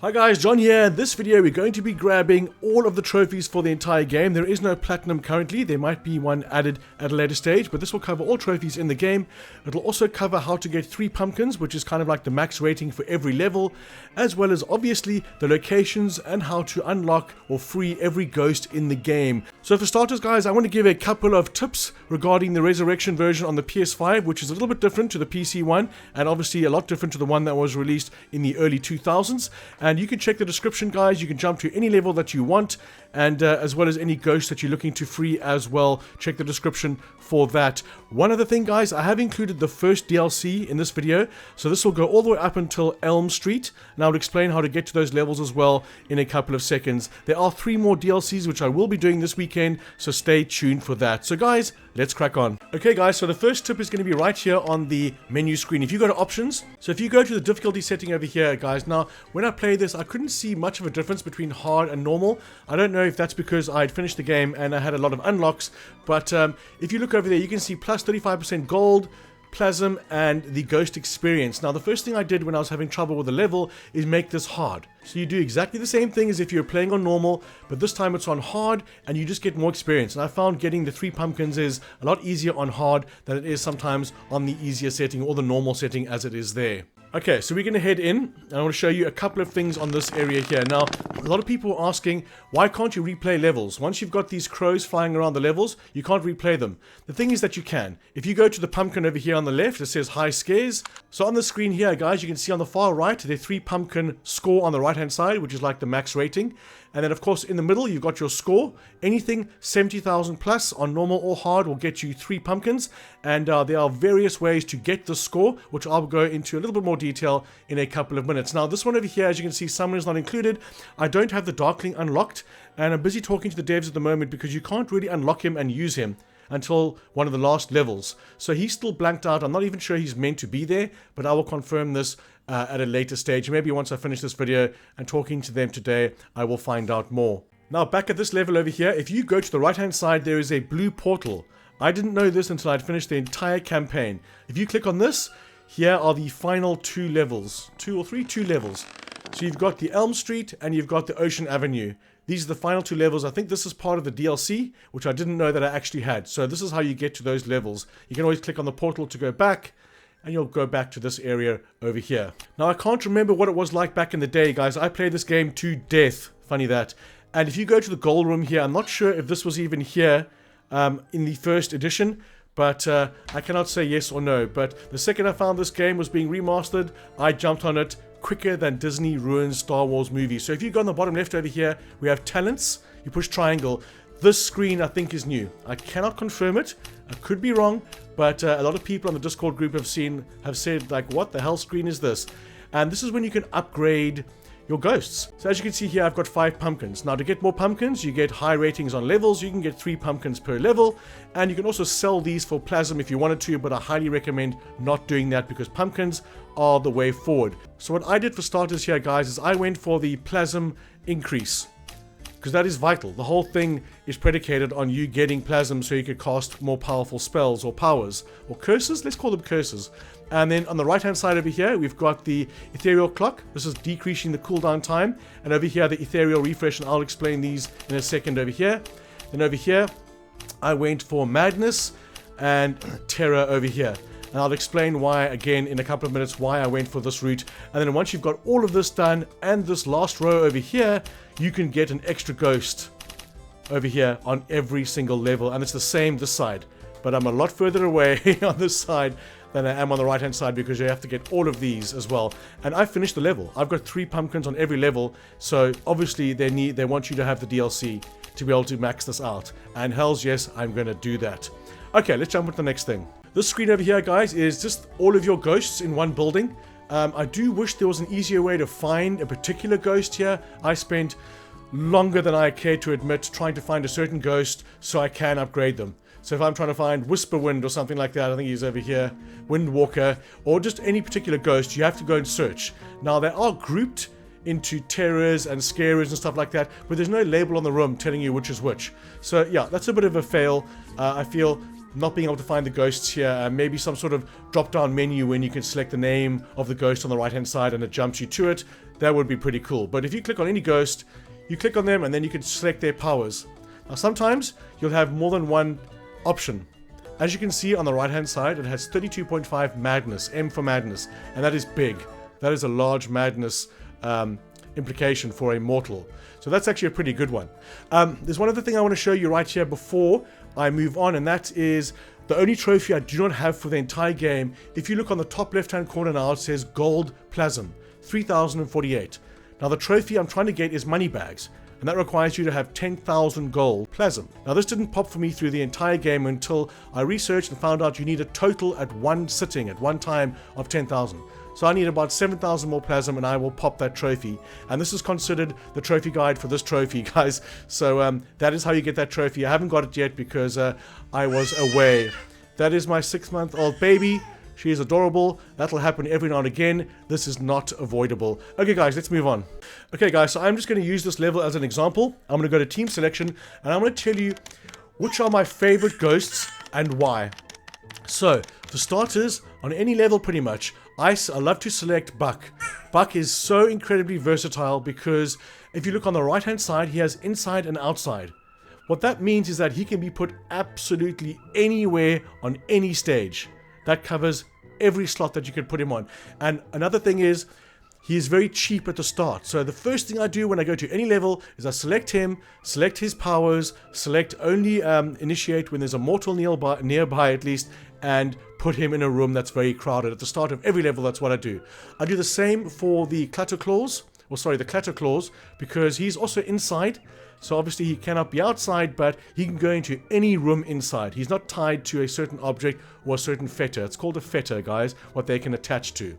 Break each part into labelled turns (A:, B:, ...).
A: Hi guys, John here. In this video we're going to be grabbing all of the trophies for the entire game. There is no platinum currently. There might be one added at a later stage, but this will cover all trophies in the game. It'll also cover how to get 3 pumpkins, which is kind of like the max rating for every level, as well as obviously the locations and how to unlock or free every ghost in the game. So for starters guys, I want to give a couple of tips regarding the Resurrection version on the PS5, which is a little bit different to the PC one, and obviously a lot different to the one that was released in the early 2000s. And you can check the description guys, you can jump to any level that you want, and as well as any ghost that you're looking to free as well. Check the description for that. One other thing guys, I have included the first DLC in this video, so this will go all the way up until Elm Street, and I'll explain how to get to those levels as well in a couple of seconds. There are 3 more DLCs which I will be doing this weekend, so stay tuned for that. So guys, let's crack on. Okay guys, so the first tip is going to be right here on the menu screen. If you go to options, so if you go to the difficulty setting over here guys, now when I play this I couldn't see much of a difference between hard and normal. I don't know if that's because I had finished the game and I had a lot of unlocks, but if you look over there you can see plus 35% gold, plasm, and the ghost experience. Now the first thing I did when I was having trouble with the level is make this hard. So you do exactly the same thing as if you're playing on normal, but this time it's on hard and you just get more experience. And I found getting the 3 pumpkins is a lot easier on hard than it is sometimes on the easier setting or the normal setting as it is there. Okay, so we're going to head in, and I want to show you a couple of things on this area here. Now, a lot of people are asking, why can't you replay levels? Once you've got these crows flying around the levels, you can't replay them. The thing is that you can. If you go to the pumpkin over here on the left, it says high scares. So on the screen here, guys, you can see on the far right, the 3 pumpkin score on the right-hand side, which is like the max rating. And then, of course, in the middle, you've got your score. Anything 70,000 plus on normal or hard will get you 3 pumpkins. And there are various ways to get the score, which I'll go into a little bit more detail in a couple of minutes. Now, this one over here, as you can see, summon is not included. I don't have the Darkling unlocked, and I'm busy talking to the devs at the moment because you can't really unlock him and use him until one of the last levels. So he's still blanked out. I'm not even sure he's meant to be there, but I will confirm this at a later stage. Maybe once I finish this video and talking to them today, I will find out more. Now back at this level over here, if you go to the right hand side, there is a blue portal. I didn't know this until I'd finished the entire campaign. If you click on this, here are the final 2 levels. 2 levels. So you've got the Elm Street and you've got the Ocean Avenue. These are the final 2 levels. I think this is part of the DLC, which I didn't know that I actually had. So this is how you get to those levels. You can always click on the portal to go back, and you'll go back to this area over here. Now I can't remember what it was like back in the day, guys. I played this game to death. Funny that. And if you go to the gold room here, I'm not sure if this was even here in the first edition, but I cannot say yes or no. But the second I found this game was being remastered, I jumped on it quicker than Disney ruins Star Wars movies. So if you go on the bottom left over here, we have talents. You push triangle. This screen I think is new. I cannot confirm it. I could be wrong, but a lot of people on the Discord group have said like, what the hell screen is this? And this is when you can upgrade your ghosts. So as you can see here, I've got 5 pumpkins. Now to get more pumpkins, you get high ratings on levels. You can get 3 pumpkins per level, and you can also sell these for plasm if you wanted to, but I highly recommend not doing that because pumpkins are the way forward. So what I did for starters here, guys, is I went for the plasm increase, because that is vital. The whole thing is predicated on you getting plasm so you could cast more powerful spells or powers or curses. Let's call them curses. And then on the right hand side over here, we've got the ethereal clock. This is decreasing the cooldown time. And over here, the ethereal refresh, and I'll explain these in a second over here. Then over here, I went for madness and terror over here. And I'll explain why again in a couple of minutes why I went for this route. And then once you've got all of this done and this last row over here, you can get an extra ghost over here on every single level. And it's the same this side. But I'm a lot further away on this side than I am on the right hand side because you have to get all of these as well. And I finished the level. I've got 3 pumpkins on every level. So obviously they want you to have the DLC to be able to max this out. And hells yes, I'm going to do that. Okay, let's jump into the next thing. This screen over here, guys, is just all of your ghosts in one building. I do wish there was an easier way to find a particular ghost here. I spent longer than I care to admit trying to find a certain ghost so I can upgrade them. So if I'm trying to find WISPERWIND or something like that, I think he's over here, Windwalker, or just any particular ghost, you have to go and search. Now, they are grouped into terrors and scarers and stuff like that, but there's no label on the room telling you which is which. So yeah, that's a bit of a fail. I feel not being able to find the ghosts here. Maybe some sort of drop-down menu when you can select the name of the ghost on the right-hand side and it jumps you to it. That would be pretty cool. But if you click on any ghost, you click on them and then you can select their powers. Now sometimes you'll have more than one option. As you can see on the right-hand side, it has 32.5 madness, M for madness, and that is big. That is a large madness implication for a mortal. So that's actually a pretty good one. There's one other thing I want to show you right here before I move on, and that is the only trophy I do not have for the entire game. If you look on the top left-hand corner now, it says Gold Plasm, 3048. Now the trophy I'm trying to get is Moneybags, and that requires you to have 10,000 gold plasm. Now this didn't pop for me through the entire game until I researched and found out you need a total at one sitting, at one time, of 10,000. So I need about 7,000 more plasm and I will pop that trophy. And this is considered the trophy guide for this trophy, guys. So that is how you get that trophy. I haven't got it yet because I was away. That is my 6-month-old baby. She is adorable. That'll happen every now and again. This is not avoidable. Okay, guys, let's move on. Okay, guys, so I'm just going to use this level as an example. I'm going to go to team selection, and I'm going to tell you which are my favorite ghosts and why. So, for starters, on any level pretty much, I love to select Buck. Buck is so incredibly versatile because if you look on the right-hand side, he has inside and outside. What that means is that he can be put absolutely anywhere on any stage. That covers every slot that you could put him on. And another thing is, he is very cheap at the start. So the first thing I do when I go to any level is I select him, select his powers, select only initiate when there's a mortal nearby at least, and put him in a room that's very crowded. At the start of every level, that's what I do. I do the same for the Clatter-Claws, because he's also inside. So obviously he cannot be outside, but he can go into any room inside. He's not tied to a certain object or a certain fetter. It's called a fetter, guys, what they can attach to.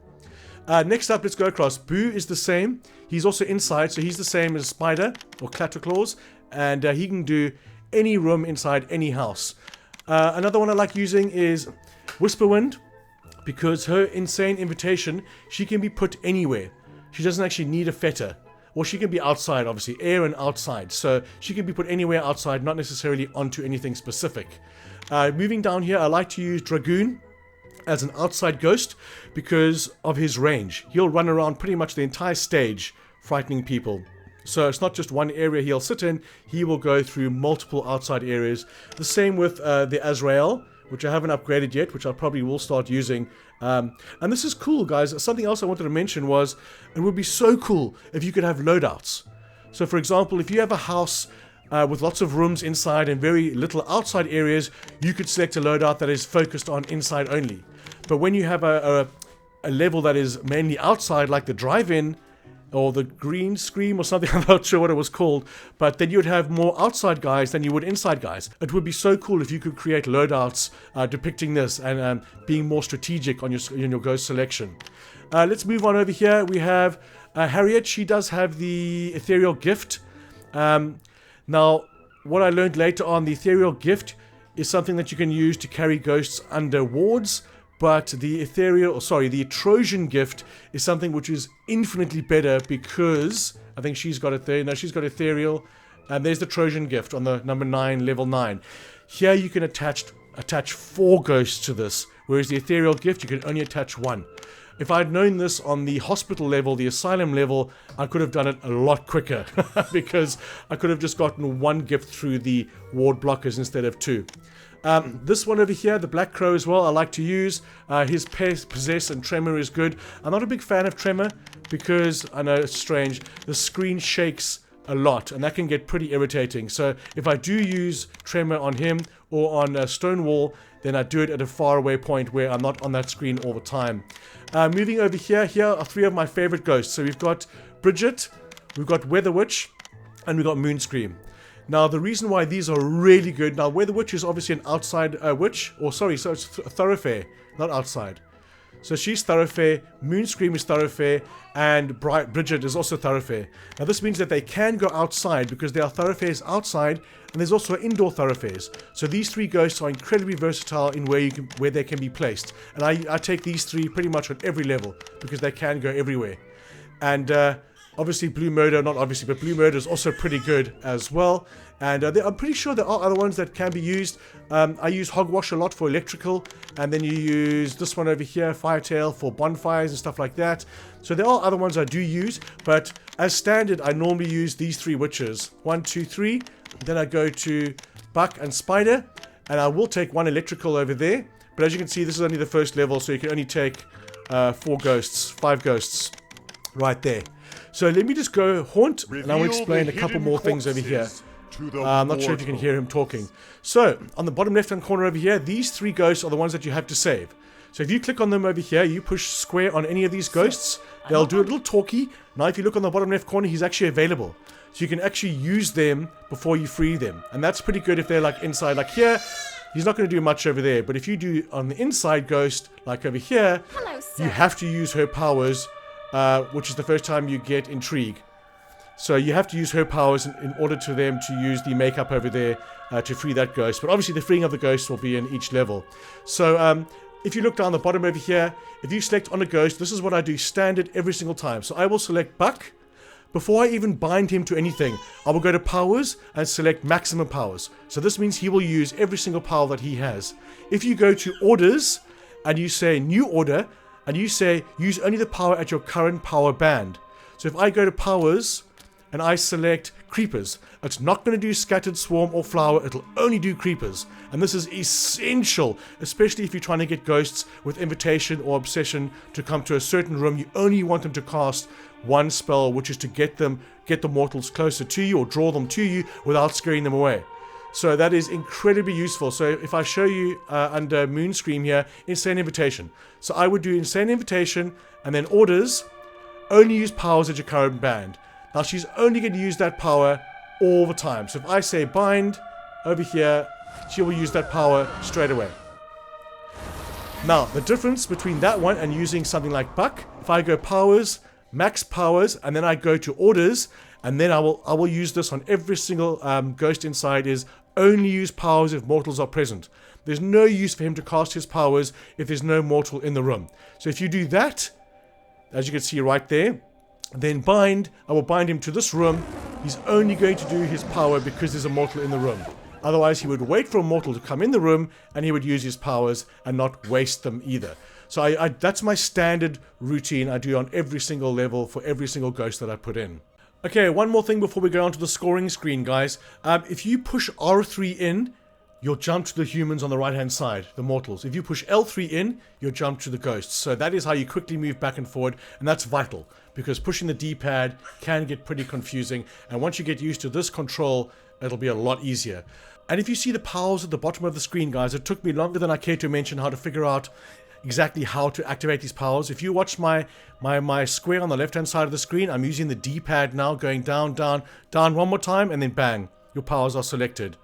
A: Next up, let's go across. Boo is the same. He's also inside, so he's the same as Spider or Clatter-Claws, and he can do any room inside any house. Another one I like using is WISPERWIND, because her insane invitation, she can be put anywhere. She doesn't actually need a fetter. Or she can be outside, obviously, air and outside. So she can be put anywhere outside, not necessarily onto anything specific. Moving down here, I like to use Dragoon as an outside ghost because of his range. He'll run around pretty much the entire stage, frightening people. So it's not just one area he'll sit in, he will go through multiple outside areas. The same with the Azrael, which I haven't upgraded yet, which I probably will start using. And this is cool, guys. Something else I wanted to mention was, it would be so cool if you could have loadouts. So for example, if you have a house with lots of rooms inside and very little outside areas, you could select a loadout that is focused on inside only. But when you have a level that is mainly outside, like the drive-in, or the green scream or something, I'm not sure what it was called, but then you would have more outside guys than you would inside guys. It would be so cool if you could create loadouts depicting this and being more strategic on your ghost selection. Let's move on over here. We have Harriet. She does have the ethereal gift. Now, what I learned later on, the ethereal gift is something that you can use to carry ghosts under wards. But the Trojan gift is something which is infinitely better because I think she's got it there. No, she's got ethereal, and there's the Trojan gift on the number 9, level 9. Here you can attach 4 ghosts to this, whereas the ethereal gift you can only attach 1. If I'd known this on the hospital level, the asylum level, I could have done it a lot quicker because I could have just gotten 1 gift through the ward blockers instead of 2. This one over here, the Black Crow as well, I like to use. His Possess and Tremor is good. I'm not a big fan of Tremor because, I know it's strange, the screen shakes a lot and that can get pretty irritating. So if I do use Tremor on him or on Stonewall, then I do it at a faraway point where I'm not on that screen all the time. Moving over here, here are 3 of my favorite ghosts. So we've got Bridget, we've got WEATHERWITCH, and we've got MOONSCREAM. Now, the reason why these are really good... Now, WEATHERWITCH is obviously an outside witch. Or, sorry, so it's Thoroughfare, not outside. So she's Thoroughfare, MOONSCREAM is Thoroughfare, and Bridget is also Thoroughfare. Now, this means that they can go outside because there are Thoroughfares outside, and there's also indoor Thoroughfares. So these 3 ghosts are incredibly versatile in where they can be placed. And I take these 3 pretty much on every level because they can go everywhere. And Obviously, Blue Murder, not obviously, but Blue Murder is also pretty good as well. And I'm pretty sure there are other ones that can be used. I use Hogwash a lot for electrical, and then you use this one over here, FIRETAIL, for bonfires and stuff like that. So there are other ones I do use, but as standard, I normally use these 3 witches. 1, 2, 3. Then I go to Buck and Spider, and I will take 1 electrical over there. But as you can see, this is only the first level, so you can only take 5 ghosts right there. So let me just go Haunt, and I'll explain a couple more things over here. I'm not sure if you can hear him talking. So, on the bottom left-hand corner over here, these 3 ghosts are the ones that you have to save. So if you click on them over here, you push square on any of these ghosts, they'll do a little talkie. Now if you look on the bottom left corner, he's actually available. So you can actually use them before you free them. And that's pretty good if they're like inside, like here. He's not going to do much over there, but if you do on the inside ghost, like over here, you have to use her powers, which is the first time you get Intrigue. So you have to use her powers in order to them to use the makeup over there to free that ghost. But obviously the freeing of the ghost will be in each level. So if you look down the bottom over here, if you select on a ghost, this is what I do standard every single time. So I will select Buck. Before I even bind him to anything, I will go to powers and select maximum powers. So this means he will use every single power that he has. If you go to orders and you say new order and you say use only the power at your current power band. So if I go to powers and I select creepers, it's not going to do scattered swarm or flower, it'll only do creepers. And this is essential, especially if you're trying to get ghosts with invitation or obsession to come to a certain room. You only want them to cast 1 spell, which is to get the mortals closer to you or draw them to you without scaring them away. So that is incredibly useful. So if I show you under MOONSCREAM here, Insane Invitation. So I would do Insane Invitation and then orders, only use powers at your current band. Now she's only going to use that power all the time. So if I say bind over here, she will use that power straight away. Now the difference between that one and using something like Buck, if I go powers, max powers, and then I go to orders, and then I will use this on every single ghost inside, is only use powers if mortals are present. There's no use for him to cast his powers if there's no mortal in the room. So if you do that, as you can see right there, then bind, I will bind him to this room. He's only going to do his power because there's a mortal in the room. Otherwise he would wait for a mortal to come in the room and he would use his powers and not waste them either. So that's my standard routine I do on every single level for every single ghost that I put in. Okay, one more thing before we go on to the scoring screen, guys. If you push R3 in, you'll jump to the humans on the right hand side, the mortals. If you push L3 in, you'll jump to the ghosts. So that is how you quickly move back and forward, and that's vital, because pushing the D-pad can get pretty confusing, and once you get used to this control, it'll be a lot easier. And if you see the powers at the bottom of the screen, guys, it took me longer than I care to mention how to figure out exactly how to activate these powers. If you watch my square on the left hand side of the screen, I'm using the D-pad now, going down, down, down one more time, and then bang, your powers are selected.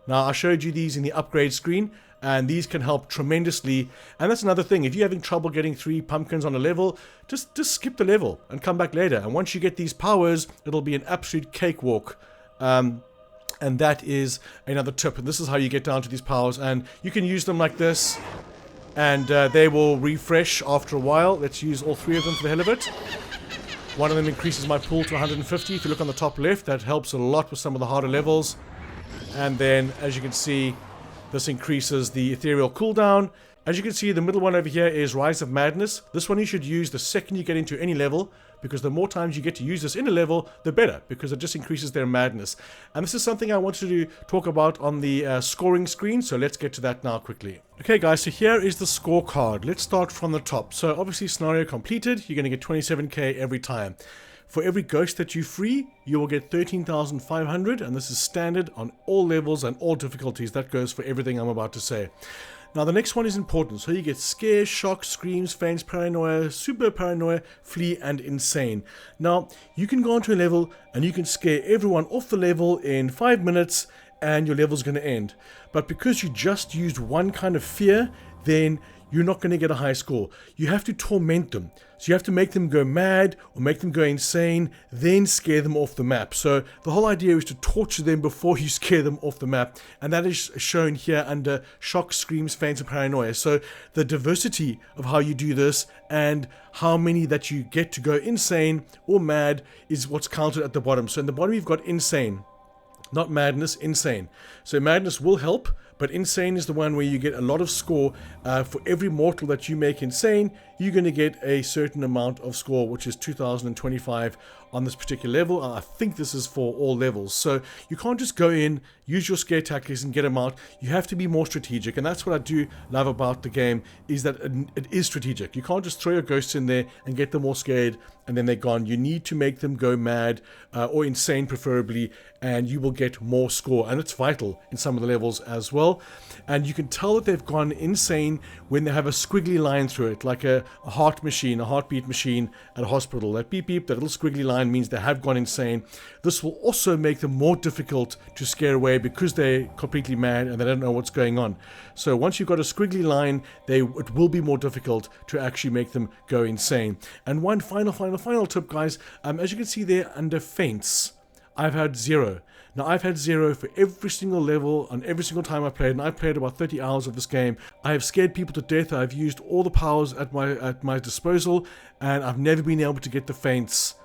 A: Now I showed you these in the upgrade screen, and these can help tremendously. And that's another thing, if you're having trouble getting 3 pumpkins on a level, just skip the level and come back later. And once you get these powers, it'll be an absolute cakewalk. And that is another tip, and this is how you get down to these powers. And you can use them like this, and they will refresh after a while. Let's use all 3 of them for the hell of it. One of them increases my pool to 150. If you look on the top left, that helps a lot with some of the harder levels. And then, as you can see, this increases the ethereal cooldown. As you can see, the middle one over here is Rise of Madness. This one you should use the second you get into any level, because the more times you get to use this in a level, the better, because it just increases their madness. And this is something I wanted to talk about on the scoring screen, so let's get to that now quickly. Okay guys, so here is the scorecard. Let's start from the top. So obviously scenario completed, you're going to get 27k every time. For every ghost that you free, you will get 13,500, and this is standard on all levels and all difficulties. That goes for everything I'm about to say. Now the next one is important. So you get Scare, Shock, Screams, Faints, Paranoia, Super Paranoia, Flee, and Insane. Now you can go onto a level and you can scare everyone off the level in 5 minutes and your level's going to end. But because you just used one kind of fear, then you're not going to get a high score. You have to torment them. So you have to make them go mad or make them go insane, then scare them off the map. So the whole idea is to torture them before you scare them off the map. And that is shown here under shock, screams, faints, and paranoia. So the diversity of how you do this and how many that you get to go insane or mad is what's counted at the bottom. So in the bottom you've got insane. Not madness, insane. So madness will help, but insane is the one where you get a lot of score. For every mortal that you make insane, you're going to get a certain amount of score, which is 2025 on this particular level. I think this is for all levels. So you can't just go in, use your scare tactics and get them out. You have to be more strategic, and that's what I do love about the game, is that it is strategic. You can't just throw your ghosts in there and get them all scared and then they're gone. You need to make them go mad or insane preferably, and you will get more score, and it's vital in some of the levels as well. And you can tell that they've gone insane when they have a squiggly line through it, like a heart machine, a heartbeat machine at a hospital. That beep beep, that little squiggly line means they have gone insane. This will also make them more difficult to scare away because they're completely mad and they don't know what's going on. So once you've got a squiggly line, it will be more difficult to actually make them go insane. And one final tip, guys, as you can see there under feints, I've had 0. Now, I've had 0 for every single level on every single time I played, and I've played about 30 hours of this game. I have scared people to death. I've used all the powers at my disposal, and I've never been able to get the feints,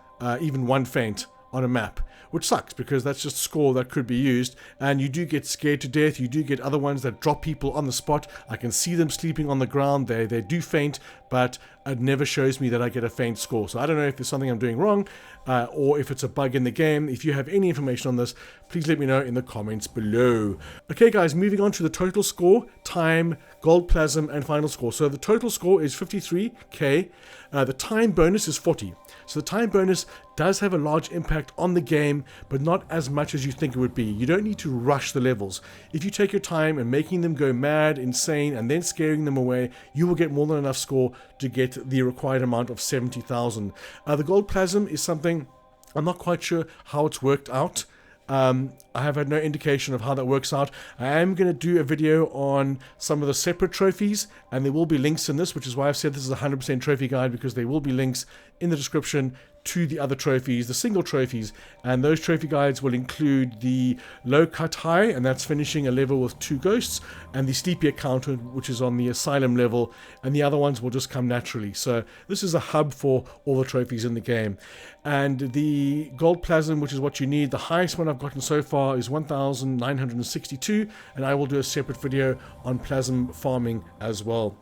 A: even one feint on a map, which sucks because that's just score that could be used. And you do get scared to death. You do get other ones that drop people on the spot. I can see them sleeping on the ground. They do faint, but it never shows me that I get a faint score. So I don't know if there's something I'm doing wrong or if it's a bug in the game. If you have any information on this, please let me know in the comments below. Okay guys, moving on to the total score, time, gold plasm, and final score. So the total score is 53k. The time bonus is 40. So the time bonus does have a large impact on the game, but not as much as you think it would be. You don't need to rush the levels. If you take your time and making them go mad, insane, and then scaring them away, you will get more than enough score to get the required amount of 70,000. The gold plasm is something I'm not quite sure how it's worked out. I have had no indication of how that works out. I am going to do a video on some of the separate trophies, and there will be links in this, which is why I've said this is a 100% trophy guide, because there will be links in the description to the other trophies, the single trophies, and those trophy guides will include the low cut high, and that's finishing a level with 2 ghosts, and the sleepy accountant, which is on the asylum level, and the other ones will just come naturally. So this is a hub for all the trophies in the game. And the gold plasm, which is what you need, the highest one I've gotten so far is 1,962, and I will do a separate video on plasm farming as well.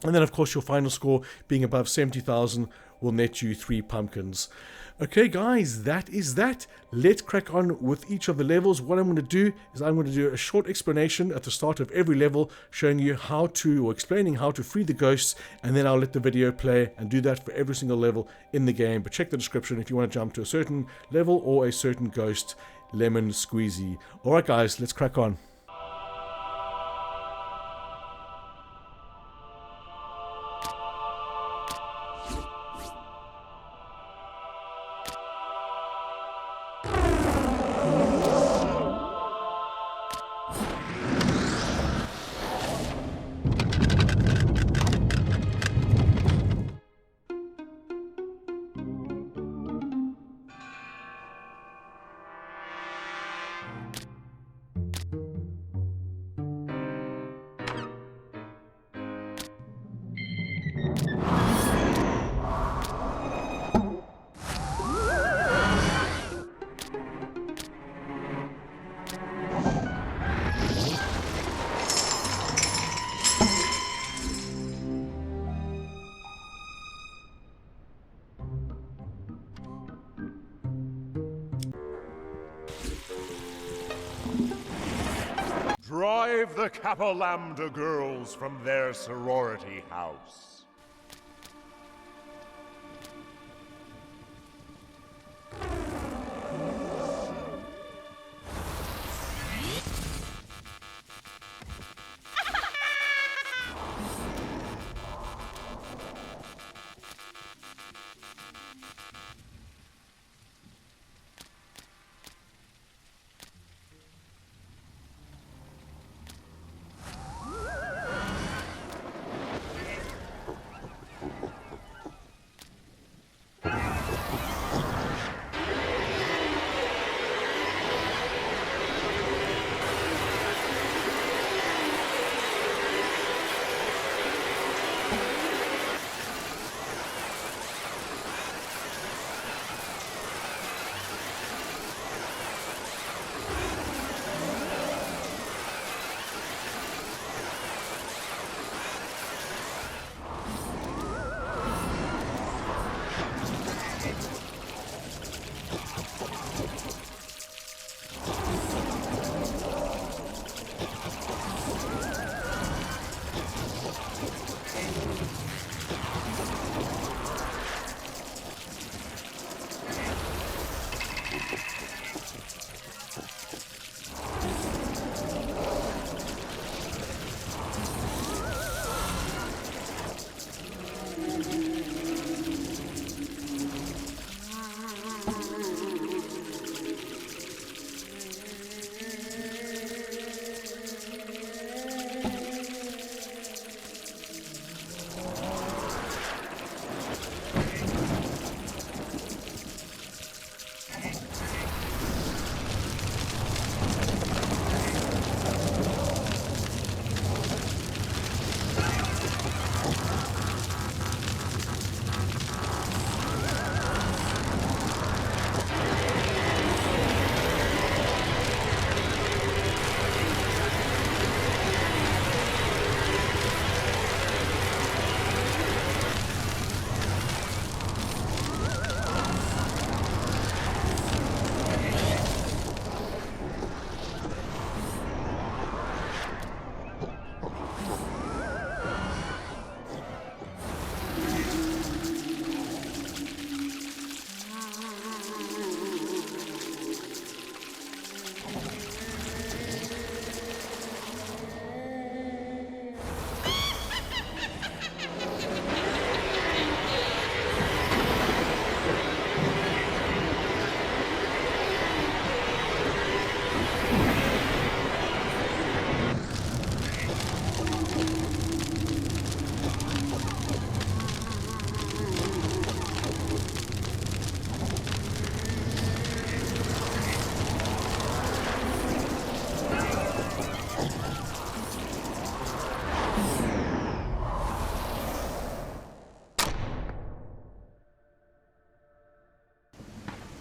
A: And then of course your final score being above 70,000 will net you 3 pumpkins. Okay guys, that is that. Let's crack on with each of the levels. What I'm going to do is I'm going to do a short explanation at the start of every level, showing you how to, or explaining how to free the ghosts, and then I'll let the video play and do that for every single level in the game. But check the description if you want to jump to a certain level or a certain ghost lemon squeezy. Alright guys, let's crack on.
B: Drive the Kappa Lambda girls from their sorority house.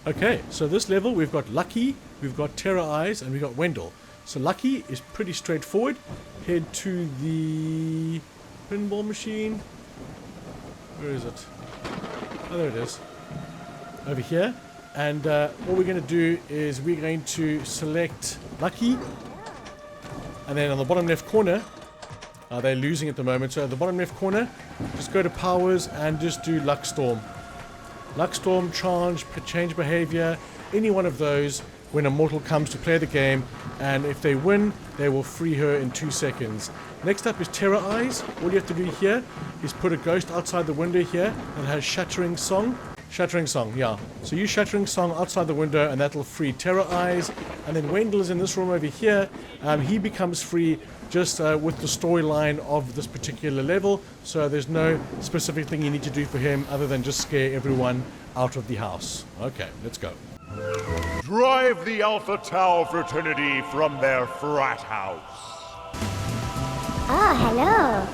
A: Okay, so this level we've got Lucky, we've got Terroreyes, and we've got Wendal. So Lucky is pretty straightforward. Head to the pinball machine. Where is it? Oh, there it is. Over here. And what we're going to do is we're going to select Lucky. And then on the bottom left corner, they're losing at the moment. So at the bottom left corner, just go to Powers and just do Luck Storm. Luck Storm, change behavior, any one of those when a mortal comes to play the game. And if they win, they will free her in 2 seconds. Next up is Terroreyes. All you have to do here is put a ghost outside the window here that has Shattering Song. Shattering Song, yeah. So use Shattering Song outside the window and that'll free Terroreyes. And then Wendal is in this room over here. He becomes free just with the storyline of this particular level. So there's no specific thing you need to do for him other than just scare everyone out of the house. Okay, let's go.
B: Drive the Alpha Tau fraternity from their frat house.
C: Oh, hello.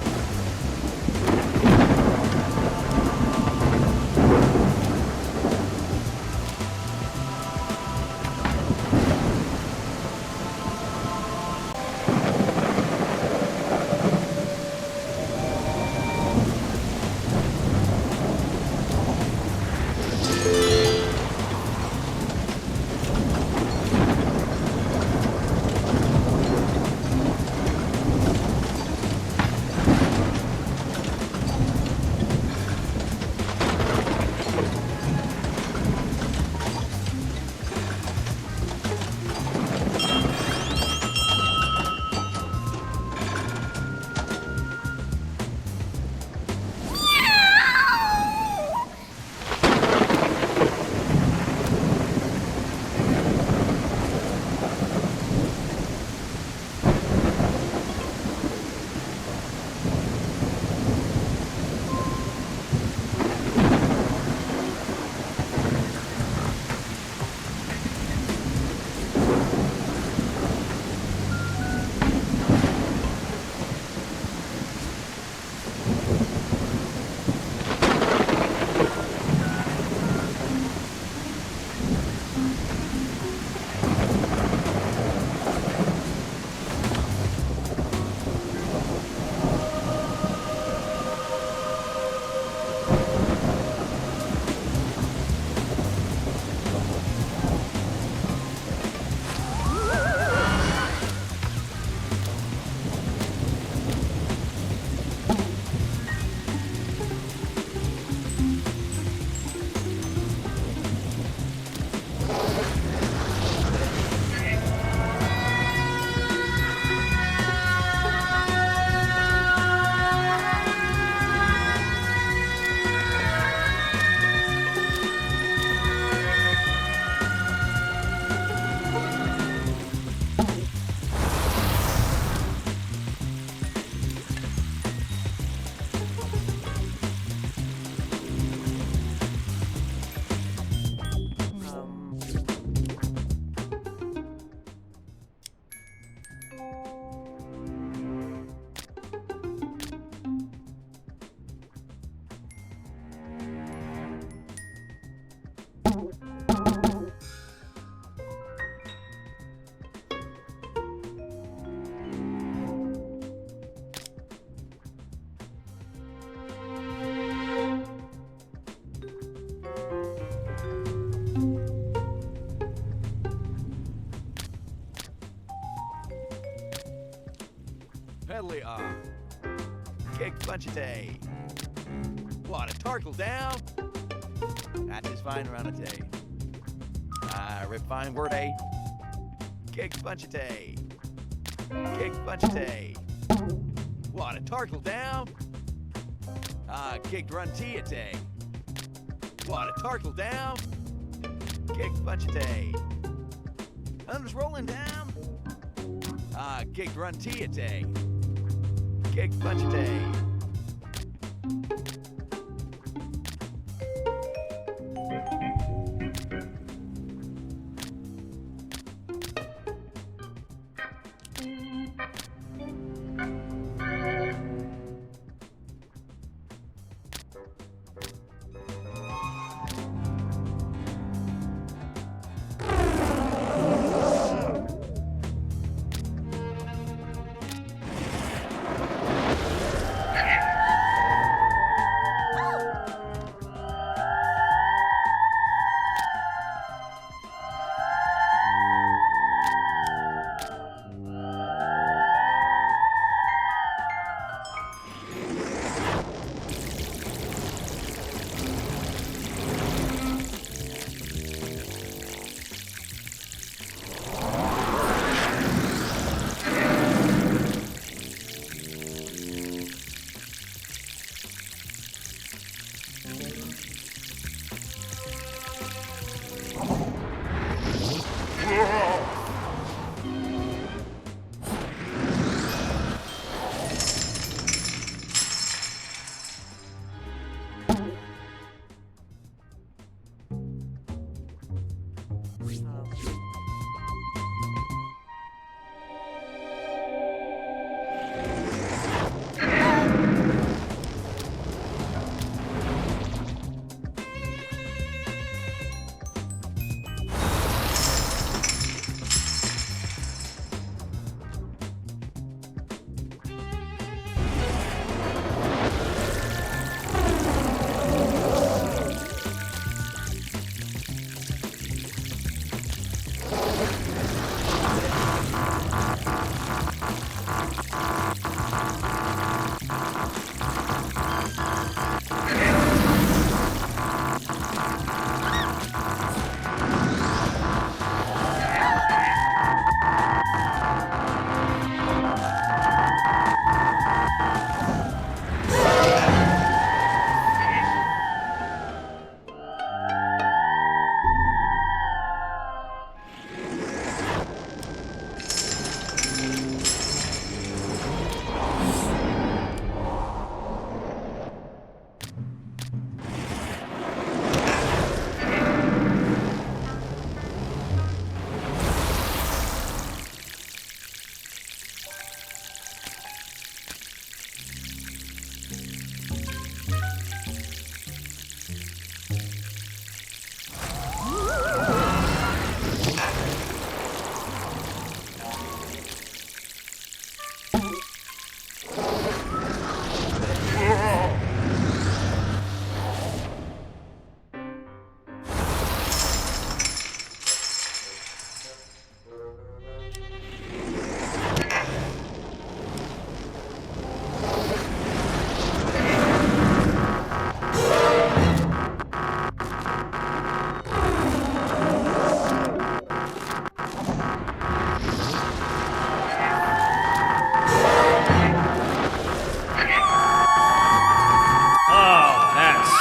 D: Pedally off. Kick bunch of day. What, a tarkle down? That is fine around a day. Rip fine word a. Kick bunch of day. Kick bunch of day. What, a tarkle down? Kicked run tea a day. What, a tarkle down? Kicked bunch of day. Thumbs rolling down. Kicked run tea a day. Kicked bunch of day.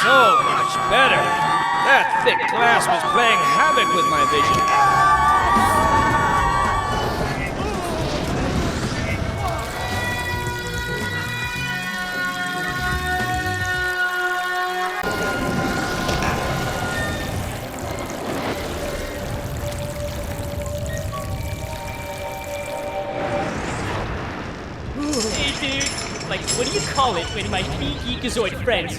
E: So much better. That thick glass was playing havoc with my vision.
F: Hey, dude. Like, what do you call it when my three geekazoid friends...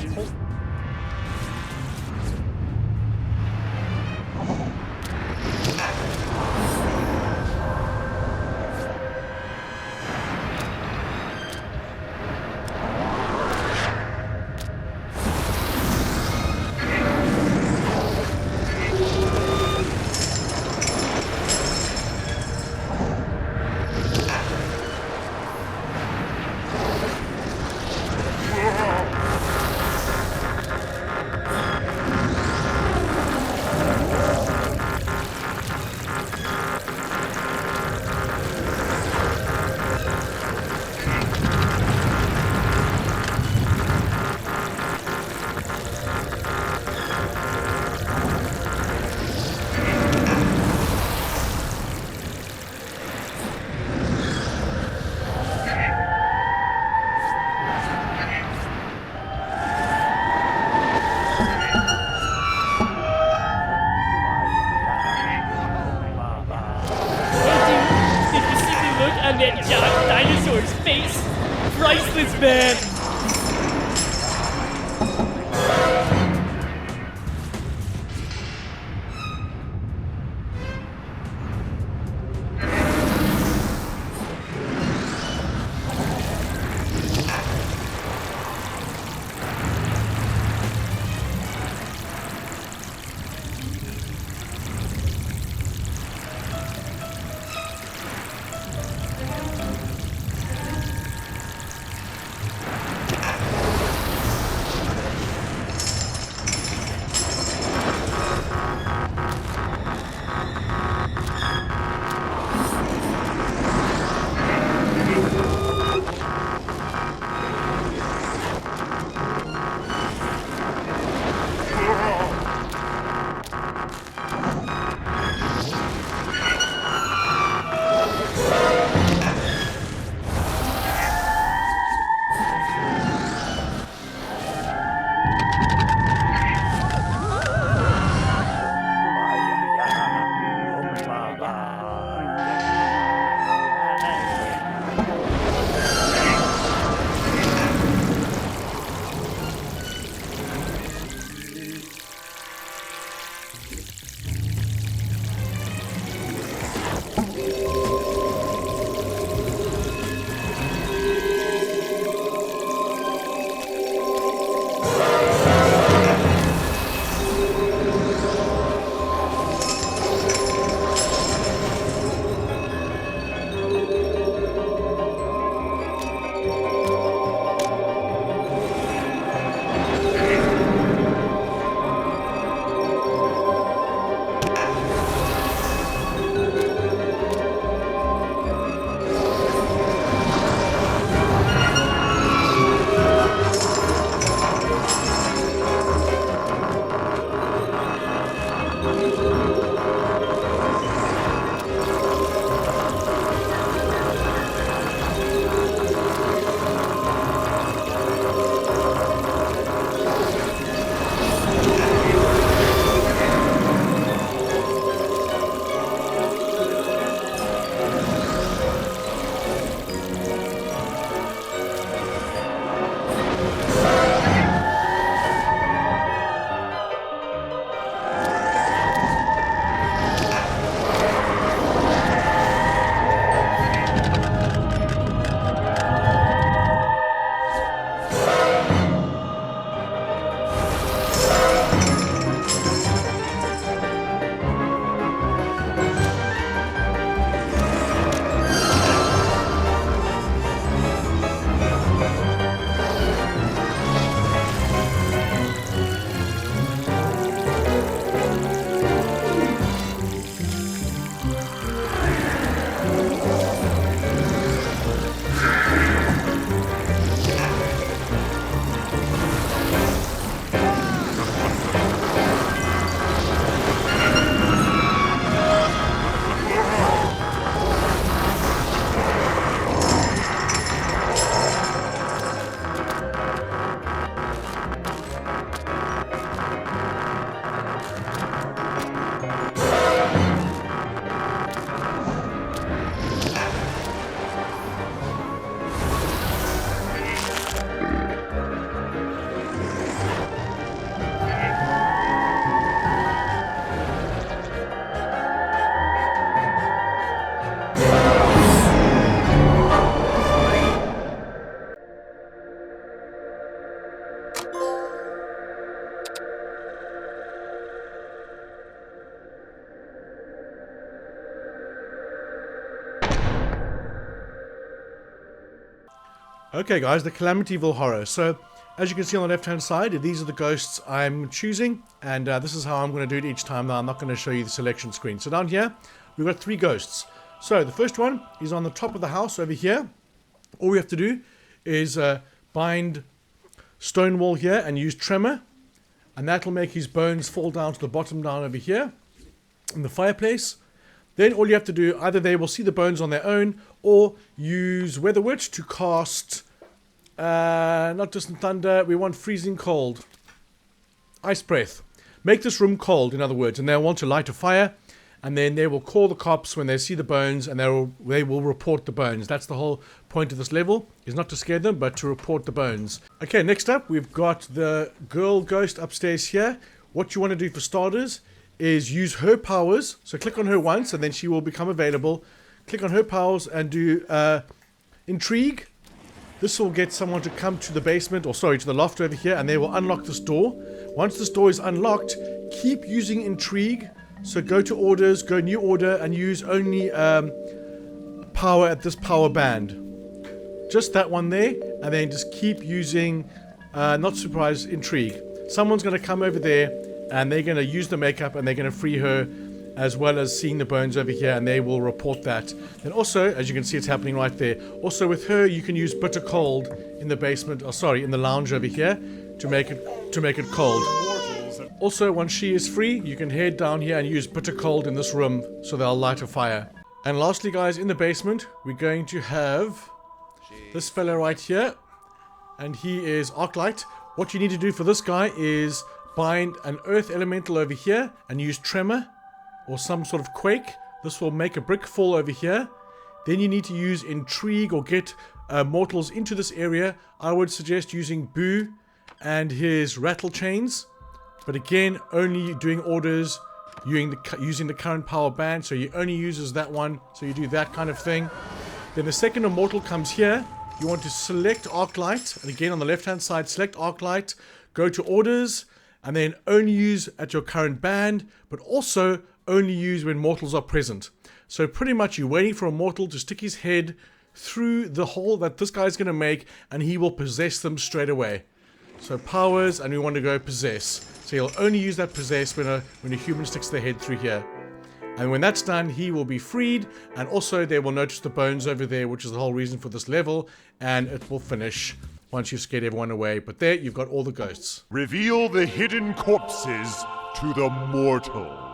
F: on that giant dinosaur's face. Priceless, man.
A: Okay guys, the Calamityville horror. So as you can see on the left hand side, these are the ghosts I'm choosing, and this is how I'm going to do it each time. Now I'm not going to show you the selection screen. So down here we've got 3 ghosts. So the first one is on the top of the house over here. All we have to do is bind Stonewall here and use Tremor, and that will make his bones fall down to the bottom down over here in the fireplace. Then all you have to do, either they will see the bones on their own, or use WEATHERWITCH to cast, not Distant Thunder, we want Freezing Cold. Ice Breath. Make this room cold, in other words, and they'll want to light a fire, and then they will call the cops when they see the bones, and they will report the bones. That's the whole point of this level, is not to scare them, but to report the bones. Okay, next up, we've got the girl ghost upstairs here. What you want to do for starters is use her powers. So click on her once and then she will become available. Click on her powers and do Intrigue. This will get someone to come to the basement, or sorry, to the loft over here, and they will unlock this door. Once this door is unlocked, keep using Intrigue. So go to orders, go new order, and use only power at this power band. Just that one there, and then just keep using not surprise, Intrigue. Someone's going to come over there and they're going to use the makeup and they're going to free her, as well as seeing the bones over here, and they will report that. And also, as you can see, it's happening right there. Also with her, you can use bitter cold in the basement, or sorry, in the lounge over here to make it cold. Also, once she is free, you can head down here and use bitter cold in this room so they'll light a fire. And lastly guys, in the basement, we're going to have this fella right here, and he is ARCLIGHT. What you need to do for this guy is bind an earth elemental over here and use Tremor or some sort of quake. This will make a brick fall over here. Then you need to use Intrigue or get mortals into this area. I would suggest using Boo and his rattle chains, but again, only doing orders using the current power band, so he only uses that one, so you do that kind of thing. Then the second immortal comes here. You want to select ARCLIGHT, and again on the left hand side, select ARCLIGHT, go to orders, and then only use at your current band, but also only use when mortals are present. So pretty much you're waiting for a mortal to stick his head through the hole that this guy's going to make, and he will possess them straight away. So powers, and we want to go possess. So he'll only use that possess when a human sticks their head through here. And when that's done, he will be freed, and also they will notice the bones over there, which is the whole reason for this level, and it will finish once you've scared everyone away. But there, you've got all the ghosts.
B: Reveal the hidden corpses to the mortals.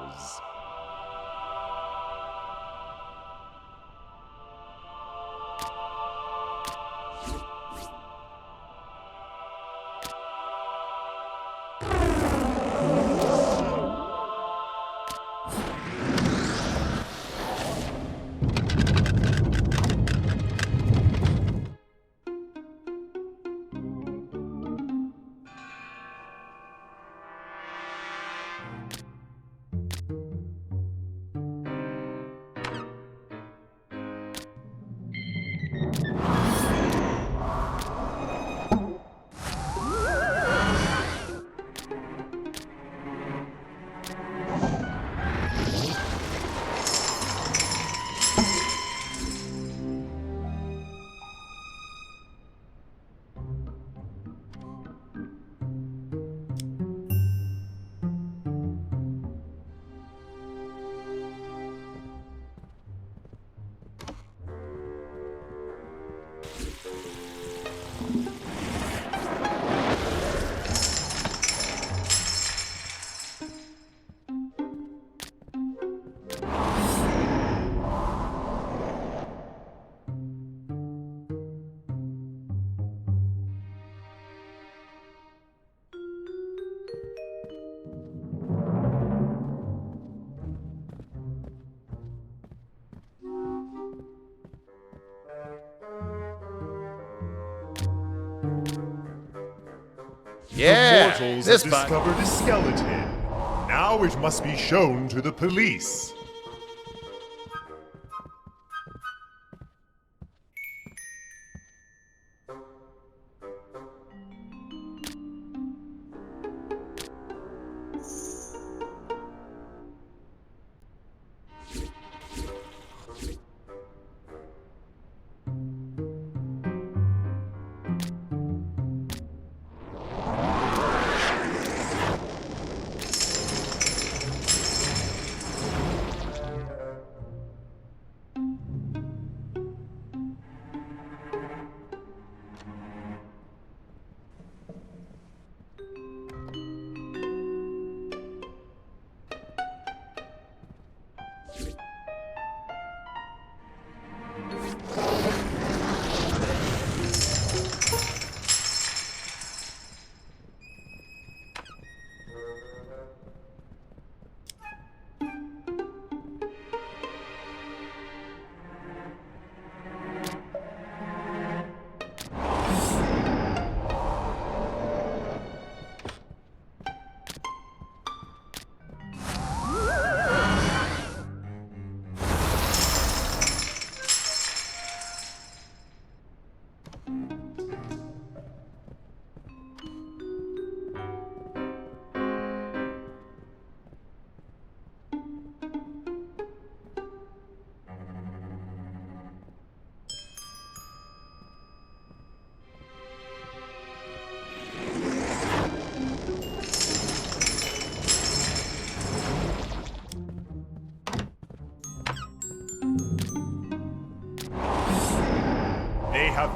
E: Yeah,
B: The mortals
E: this
B: have
E: bug.
B: discovered a skeleton. Now it must be shown to the police.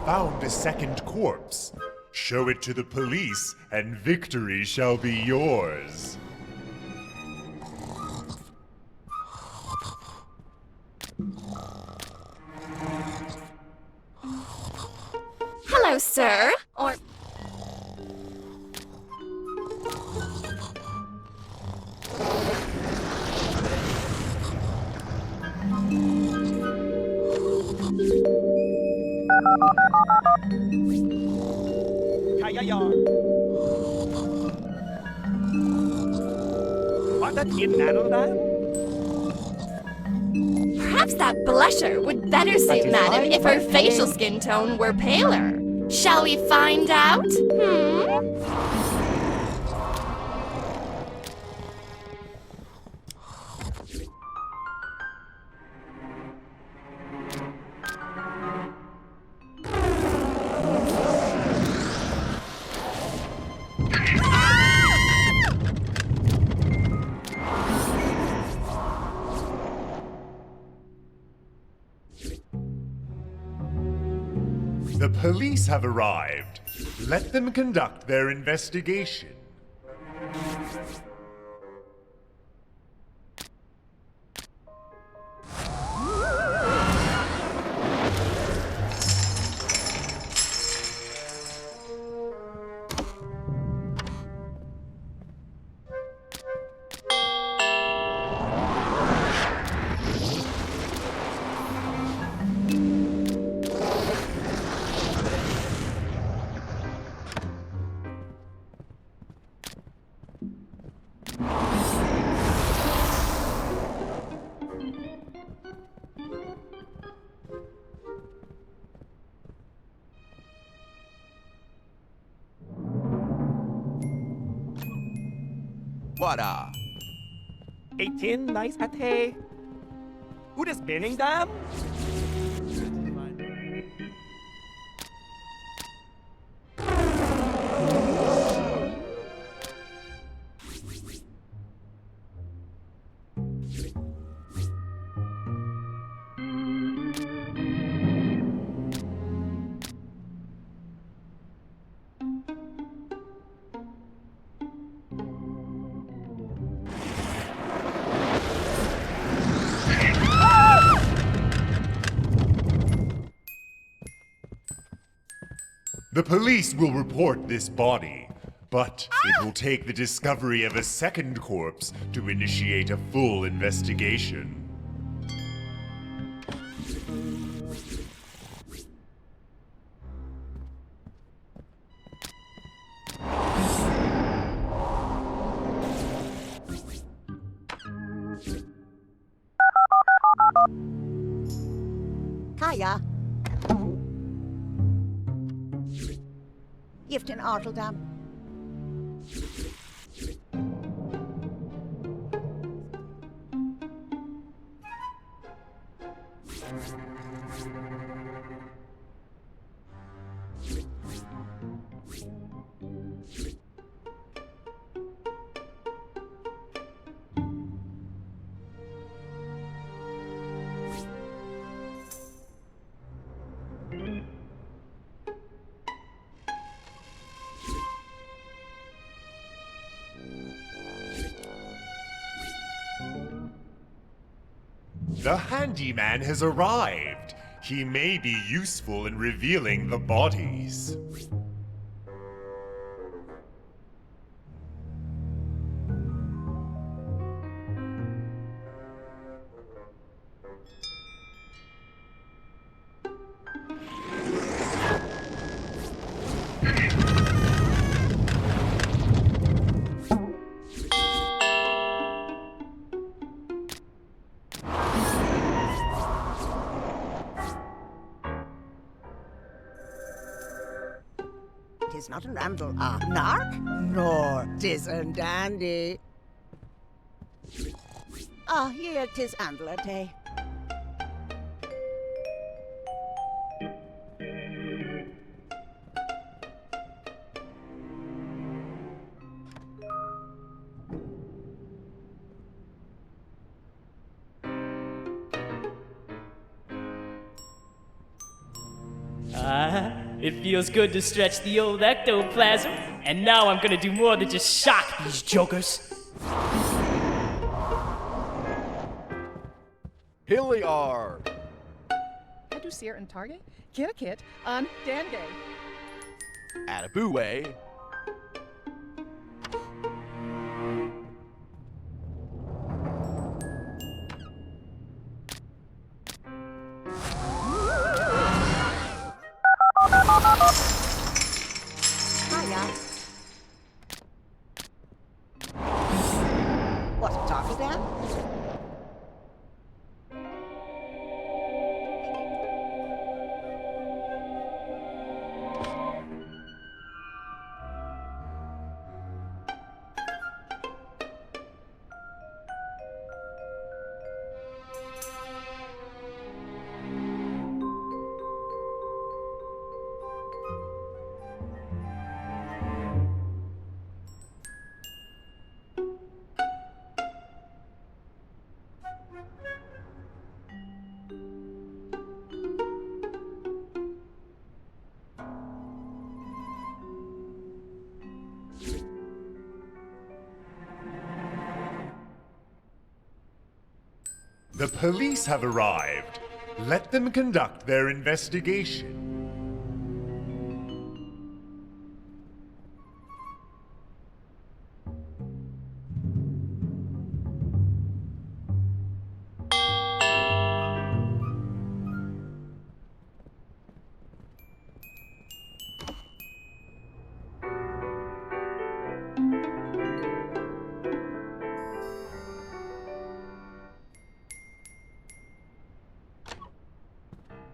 B: found a second corpse. Show it to the police, and victory shall be yours.
G: Hello, sir. Or...
D: Kaya What the Dam?
G: Perhaps that blusher would better suit Madam if her facial skin tone were paler. Shall we find out?
B: The police have arrived. Let them conduct their investigation.
D: What 18 nice ate. Who is spinning them?
B: The police will report this body, but it will take the discovery of a second corpse to initiate a full investigation.
H: Kaya. Giften Arteldam.
B: The handyman has arrived. He may be useful in revealing the bodies.
H: Tis not an Randall nark, nor tis an dandy. Here tis Andlate.
F: It feels good to stretch the old ectoplasm, and now I'm gonna do more than just shock these jokers.
D: Here we are.
I: Adusir and Target, Kirakit, on Dange.
D: Atabooey.
H: Hiya. What, Target Dan?
B: The police have arrived. Let them conduct their investigation.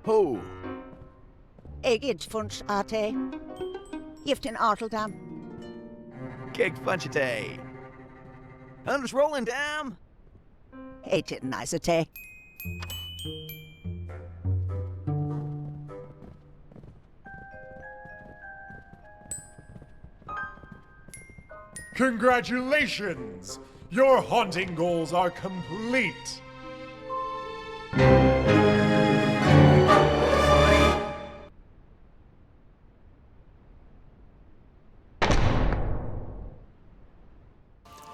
D: Ho.
H: Egid funch ate. Giftin Arteldam.
D: Kicked Funchate. Thunder's rolling down.
H: Hated nice ate.
B: Congratulations! Your haunting goals are complete!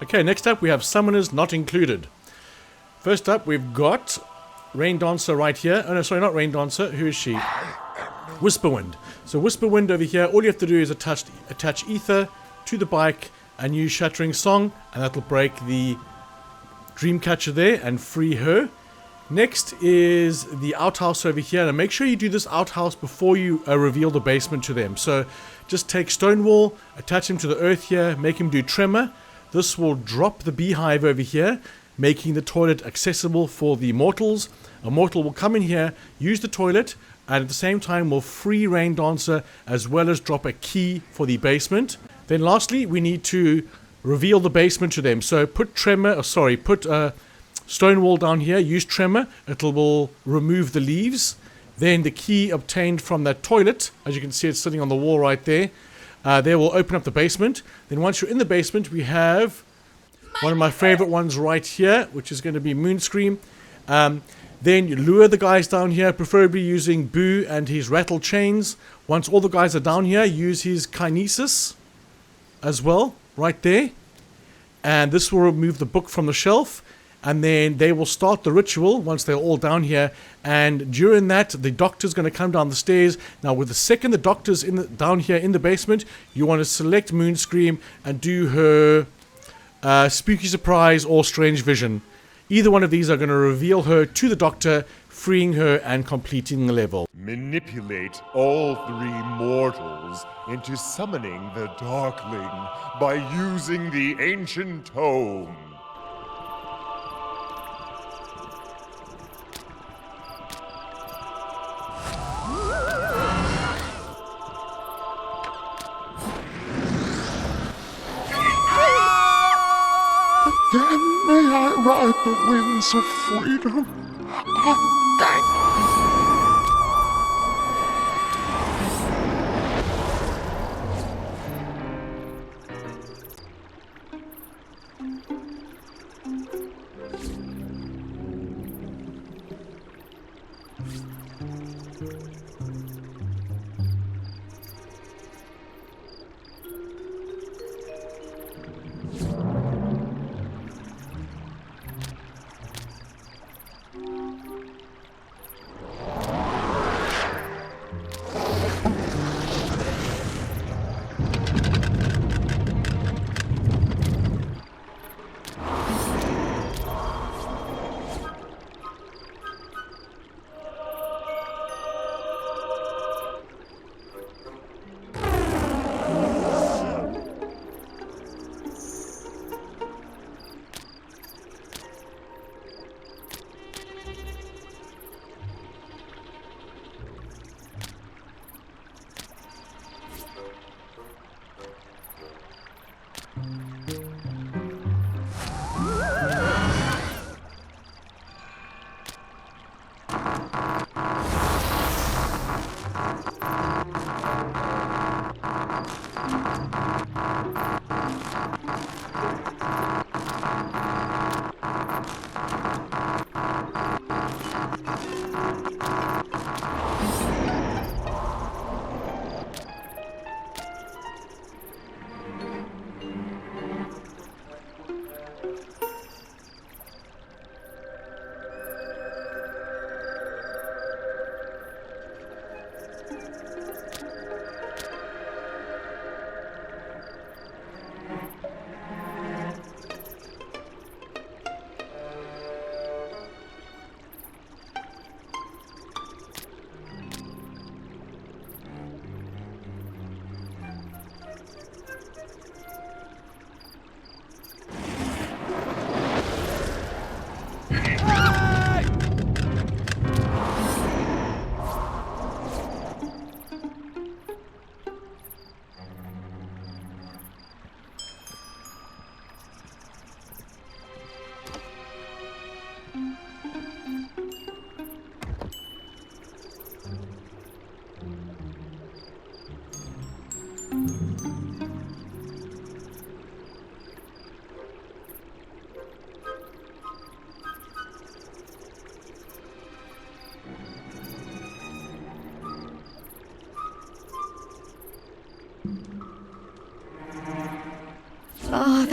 A: Okay, next up we have Summoners Not Included. First up we've got Raindancer right here. Oh no, sorry, not Raindancer. Who is she? Whisperwind. So Whisperwind over here, all you have to do is attach Ether to the bike and use Shattering Song, and that'll break the Dreamcatcher there and free her. Next is the outhouse over here, and make sure you do this outhouse before you reveal the basement to them. So just take Stonewall, attach him to the earth here, make him do Tremor. This will drop the beehive over here, making the toilet accessible for the mortals. A mortal will come in here, use the toilet, and at the same time will free Raindancer as well as drop a key for the basement. Then lastly, we need to reveal the basement to them. So put Stonewall down here, use Tremor, it will remove the leaves. Then the key obtained from that toilet, as you can see it's sitting on the wall right there, they will open up the basement. Then once you're in the basement, we have one of my favorite ones right here, which is going to be MOONSCREAM. Then you lure the guys down here, preferably using Boo and his rattle chains. Once all the guys are down here, use his kinesis as well, right there. And this will remove the book from the shelf. And then they will start the ritual once they're all down here. And during that, the doctor's going to come down the stairs. Now, with the second the doctor's down here in the basement, you want to select MOONSCREAM and do her Spooky Surprise or Strange Vision. Either one of these are going to reveal her to the doctor, freeing her and completing the level.
B: Manipulate all three mortals into summoning the Darkling by using the ancient tome.
J: Then may I ride the winds of freedom.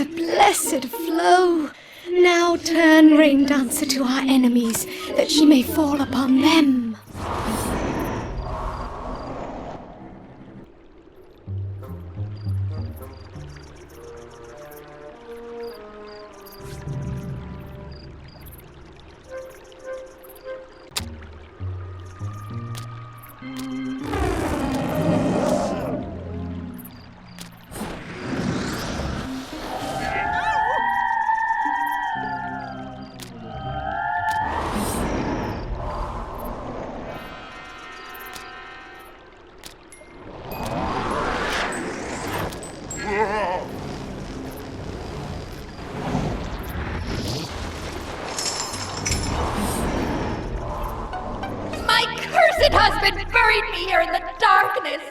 C: the blessed flow. Now turn Raindancer to our enemies, that she may fall upon them.
G: It has been buried me here in the darkness.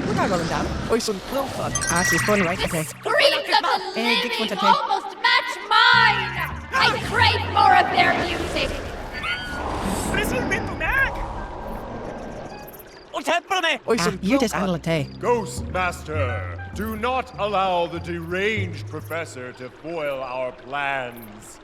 H: We're not rolling down. Oes un plwfod. Ah, she's fun, right? Okay.
G: Screams of the living almost match mine. I crave more of their music.
B: Ghostmaster, do not allow the deranged professor to foil our plans.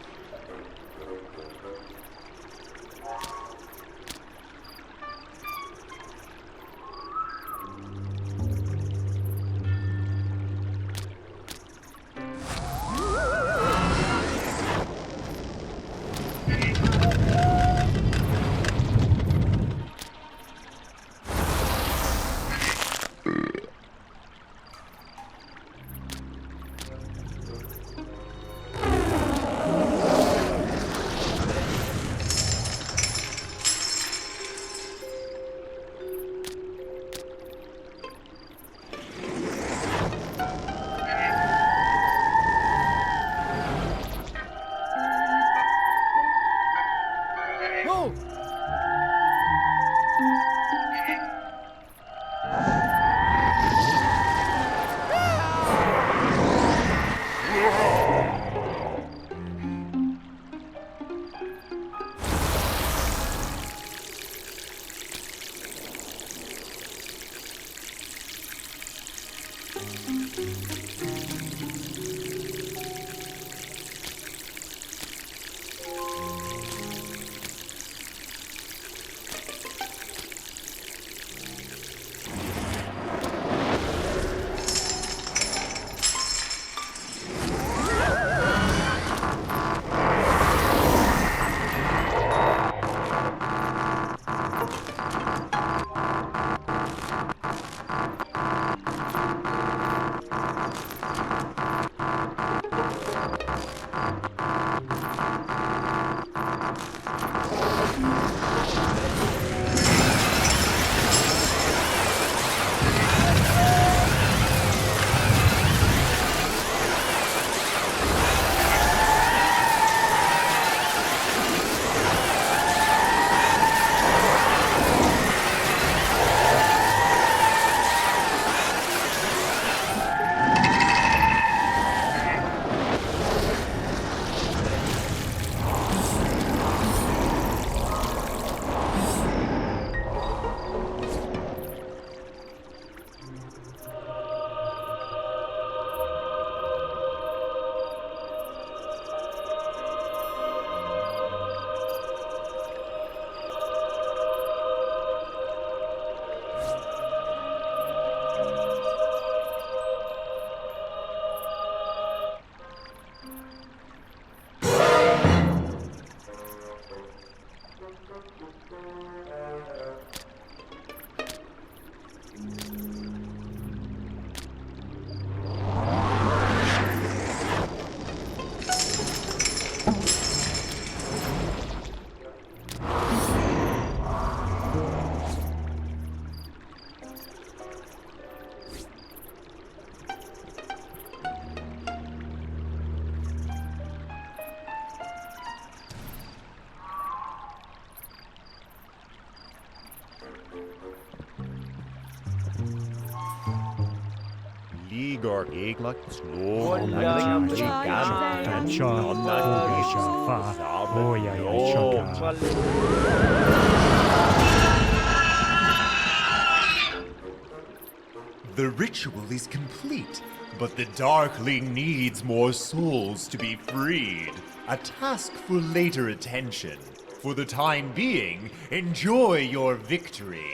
B: The ritual is complete, but the Darkling needs more souls to be freed. A task for later attention. For the time being, enjoy your victory.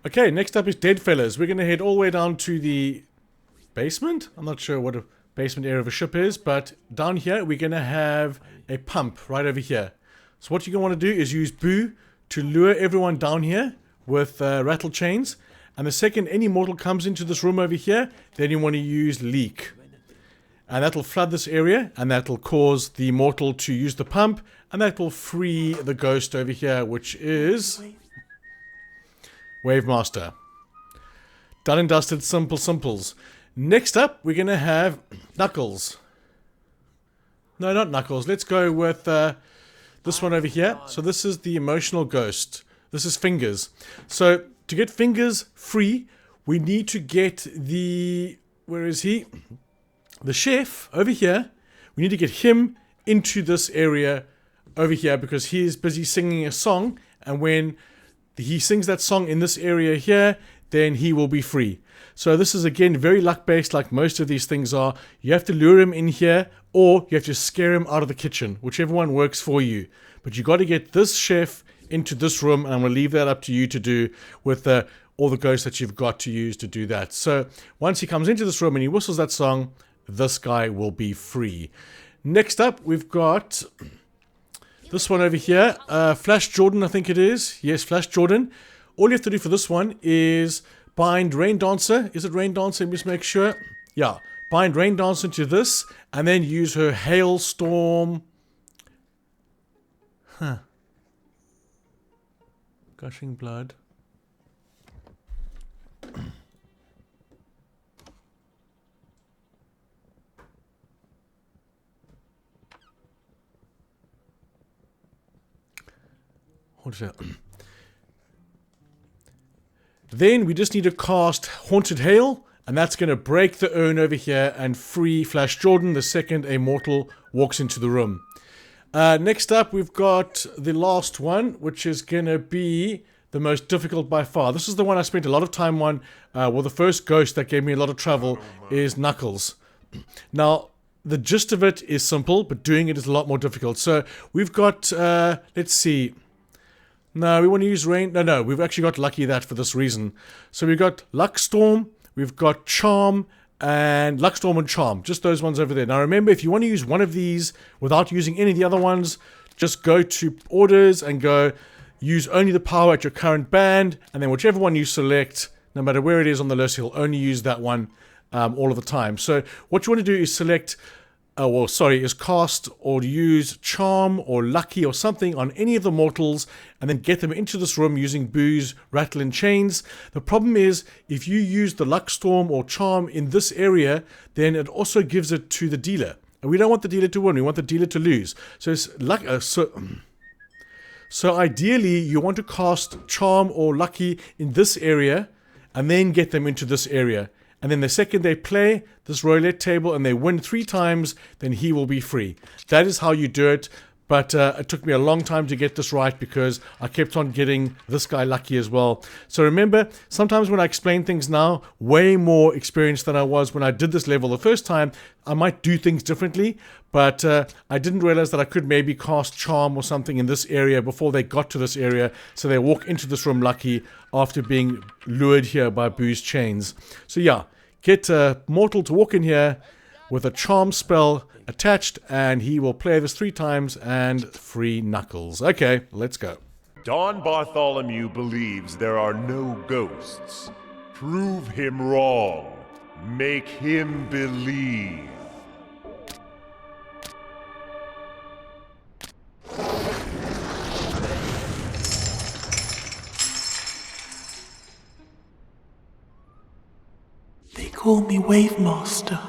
A: Okay, next up is DEADFELLAS. We're going to head all the way down to the basement. I'm not sure what a basement area of a ship is, but down here we're going to have a pump right over here. So what you're going to want to do is use Boo to lure everyone down here with rattle chains. And the second any mortal comes into this room over here, then you want to use Leak. And that'll flood this area, and that'll cause the mortal to use the pump, and that will free the ghost over here, which is Wavemaster. Done and dusted, simple simples. Next up, we're going to have Knuckles. No, not Knuckles. Let's go with this one over here. So this is the emotional ghost. This is Fingers. So to get Fingers free, we need to get the... Where is he? The chef over here. We need to get him into this area over here because he is busy singing a song, and when he sings that song in this area here, then he will be free. So this is again very luck based, like most of these things are. You have to lure him in here, or you have to scare him out of the kitchen, whichever one works for you. But you got to get this chef into this room, and I'm going to leave that up to you to do with all the ghosts that you've got to use to do that. So once he comes into this room and he whistles that song, this guy will be free. Next up, we've got this one over here, Flash Jordan, I think it is. Yes, Flash Jordan. All you have to do for this one is bind Raindancer. Is it Raindancer? Let me just make sure. Yeah, bind Raindancer to this, and then use her Hailstorm. Gushing blood. Then we just need to cast Haunted Hail, and that's going to break the urn over here and free Flash Jordan the second a mortal walks into the room. Next up, we've got the last one, which is going to be the most difficult by far. This is the one I spent a lot of time on. Well, the first ghost that gave me a lot of trouble is Knuckles. Now, the gist of it is simple, but doing it is a lot more difficult. So we've got, let's see. No, we want to use Rain. No, we've actually got Lucky that for this reason. So we've got Luck Storm, we've got Charm, and Luck Storm and Charm. Just those ones over there. Now remember, if you want to use one of these without using any of the other ones, just go to Orders and go use only the power at your current band, and then whichever one you select, no matter where it is on the list, you'll only use that one all of the time. So what you want to do is select... is cast or use Charm or Lucky or something on any of the mortals, and then get them into this room using Boo's Rattle and Chains. The problem is, if you use the Luck Storm or Charm in this area, then it also gives it to the dealer. And we don't want the dealer to win, we want the dealer to lose. So it's so ideally, you want to cast Charm or Lucky in this area, and then get them into this area. And then the second they play this roulette table and they win 3 times, then he will be free. That is how you do it. But it took me a long time to get this right because I kept on getting this guy lucky as well. So remember, sometimes when I explain things now, way more experienced than I was when I did this level the first time, I might do things differently. But I didn't realize that I could maybe cast Charm or something in this area before they got to this area. So they walk into this room lucky after being lured here by Boo's chains. So yeah, get Mortal to walk in here with a Charm spell attached, and he will play this 3 times and free Knuckles. Okay, let's go.
B: Don Bartholomew believes there are no ghosts. Prove him wrong. Make him believe.
K: They call me Wavemaster.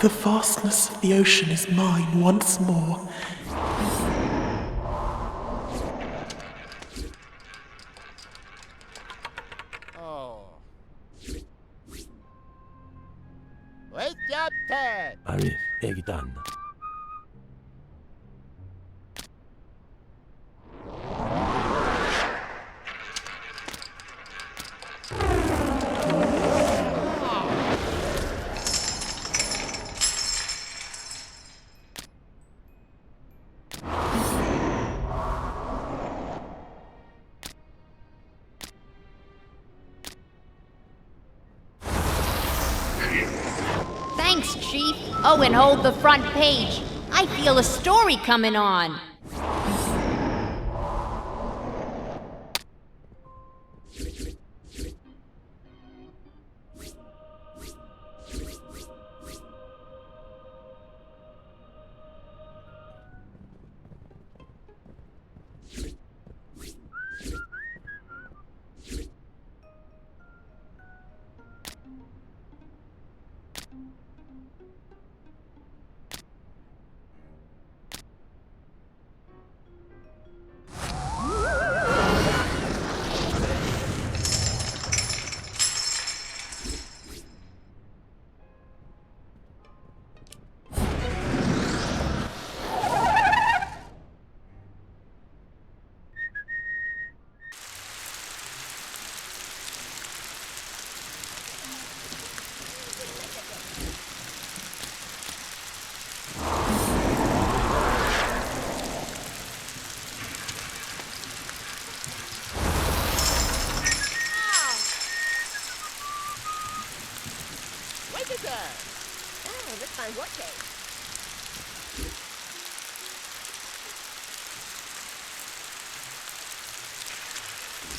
K: The vastness of the ocean is mine once more.
E: Arif, Egitan.
L: Thanks, Chief. Oh, and hold the front page. I feel a story coming on.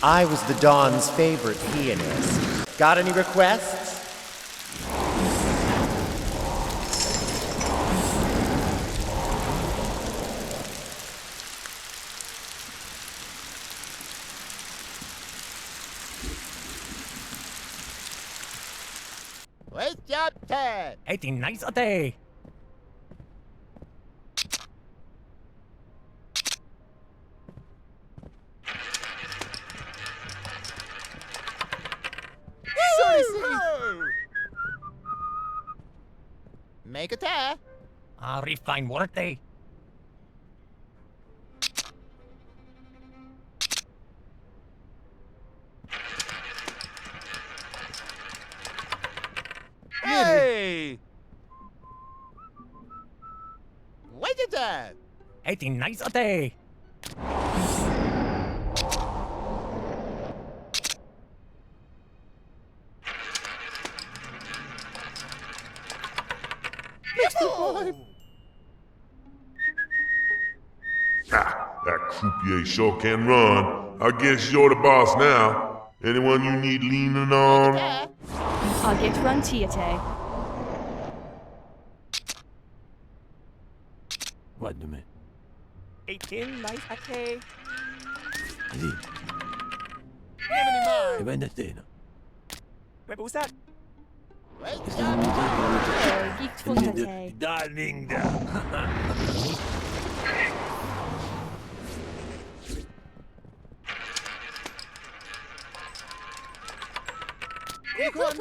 M: I was the Dawn's favorite pianist. Got any requests?
N: Wait job 10.
O: 18 nights a day.
N: Make a tear.
O: Refine muerte.
N: Hey! Wait a tear.
O: 18 nights a day.
J: That croupier sure can run. I guess you're the boss now. Anyone you need leaning on?
P: I'll get run Tiate.
E: What do me?
O: 18 nights a day.
E: Adi. Vendete.
O: Wait, what's that?
P: Gift for Tate.
E: Darling.
N: Quick one.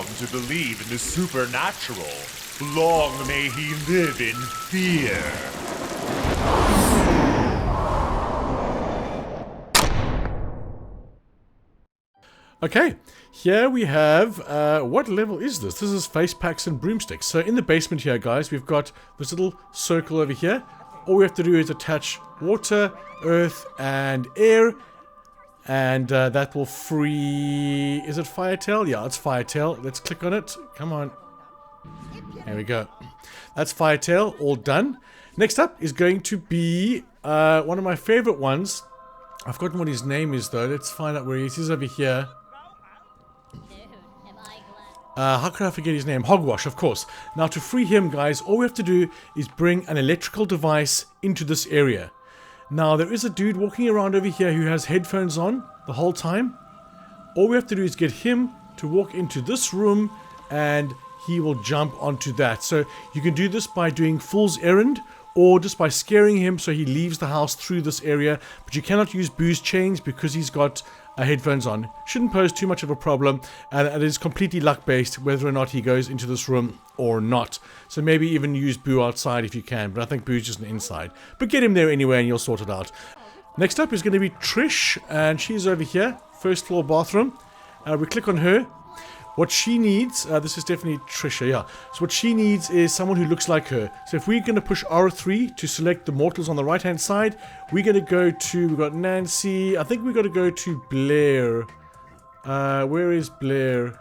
B: born to believe in the supernatural. Long may he live in fear.
A: Okay, here we have, what level is this? This is FACEPACKS and BROOMSTICKS. So in the basement here, guys, we've got this little circle over here. All we have to do is attach water, earth, and air. And that will free... Is it FIRETAIL? Yeah, it's FIRETAIL. Let's click on it. Come on. There we go. That's FIRETAIL, all done. Next up is going to be one of my favorite ones. I've forgotten what his name is, though. Let's find out where he is. He's over here. How could I forget his name? HOGWASH, of course. Now, to free him, guys, all we have to do is bring an electrical device into this area. Now, there is a dude walking around over here who has headphones on the whole time. All we have to do is get him to walk into this room, and he will jump onto that. So, you can do this by doing Fool's Errand, or just by scaring him so he leaves the house through this area. But you cannot use Boo's chains because he's got headphones on. Shouldn't pose too much of a problem, and it is completely luck based whether or not he goes into this room or not. So maybe even use Boo outside if you can, but I think Boo's just an inside. But get him there anyway and you'll sort it out. Next up is going to be Trish, and she's over here, first floor bathroom. We click on her. What she needs, this is definitely Tricia, yeah. So what she needs is someone who looks like her. So if we're going to push R3 to select the mortals on the right hand side, we're going to go to, we've got Nancy, I think we've got to go to Blair. Where is Blair?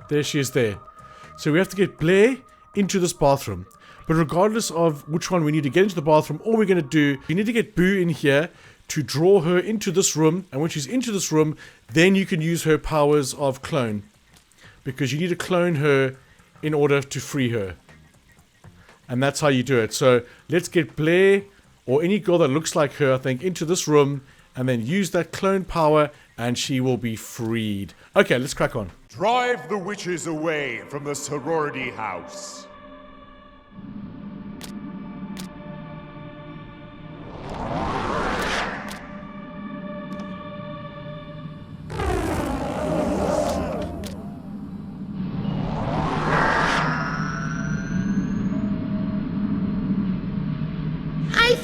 A: There she is there. So we have to get Blair into this bathroom. But regardless of which one we need to get into the bathroom, all we're going to do, we need to get Boo in here to draw her into this room. And when she's into this room, then you can use her powers of clone. Because you need to clone her in order to free her. And that's how you do it. So let's get Blair, or any girl that looks like her, I think, into this room. And then use that clone power, and she will be freed. Okay, let's crack on.
B: Drive the witches away from the sorority house.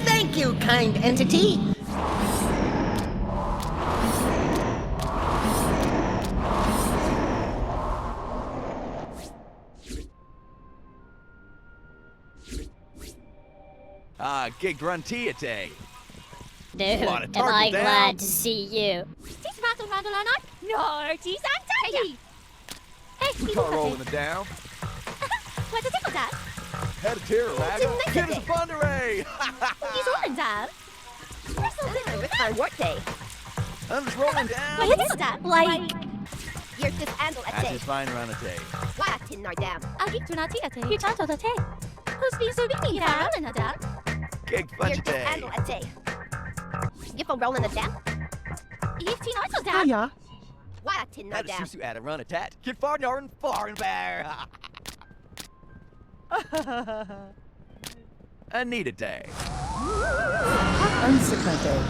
H: Thank you, kind entity.
D: Gig Gruntiate.
L: Dude, am I glad to see you.
G: No, tease and daddy. Hey,
D: We can't rolling it down.
G: What's a tickle dad?
D: Head of terror, Kid is a Bunderay.
G: He's rolling dad. With my workday.
D: I'm just rolling down.
G: Wait, it's that like you're just handle a
D: That's
G: day.
D: just fine around a day.
G: What in our dam? I'll get to not tea. You can't the tea. Who's being so big? Yeah, rolling a dam.
D: Gig bunch
G: You're
D: of day.
G: just handle a day. You for rolling a dam? You teen also dam.
I: Yeah.
G: What in our
D: Had a
G: dam?
D: susu at a run a tat. Get far north and far and bear. I need a day.
I: I'm sick that day.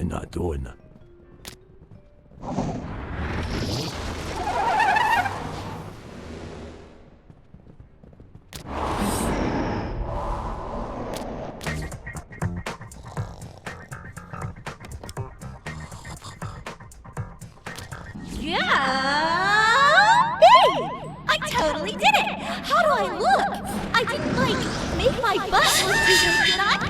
Q: not doing that.
G: Yeah! Hey! I totally did it! How do I look? I didn't, like, make my butt look too good, did I?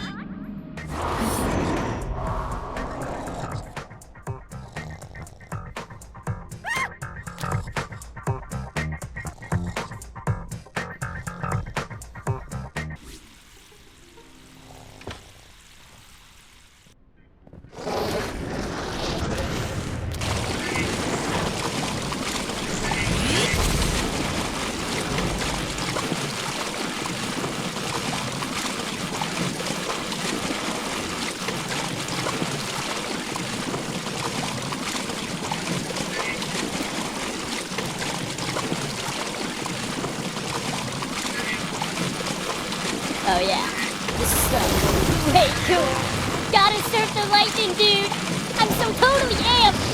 L: Oh yeah, this is so way cool. Gotta surf the lightning, dude. I'm so totally amped.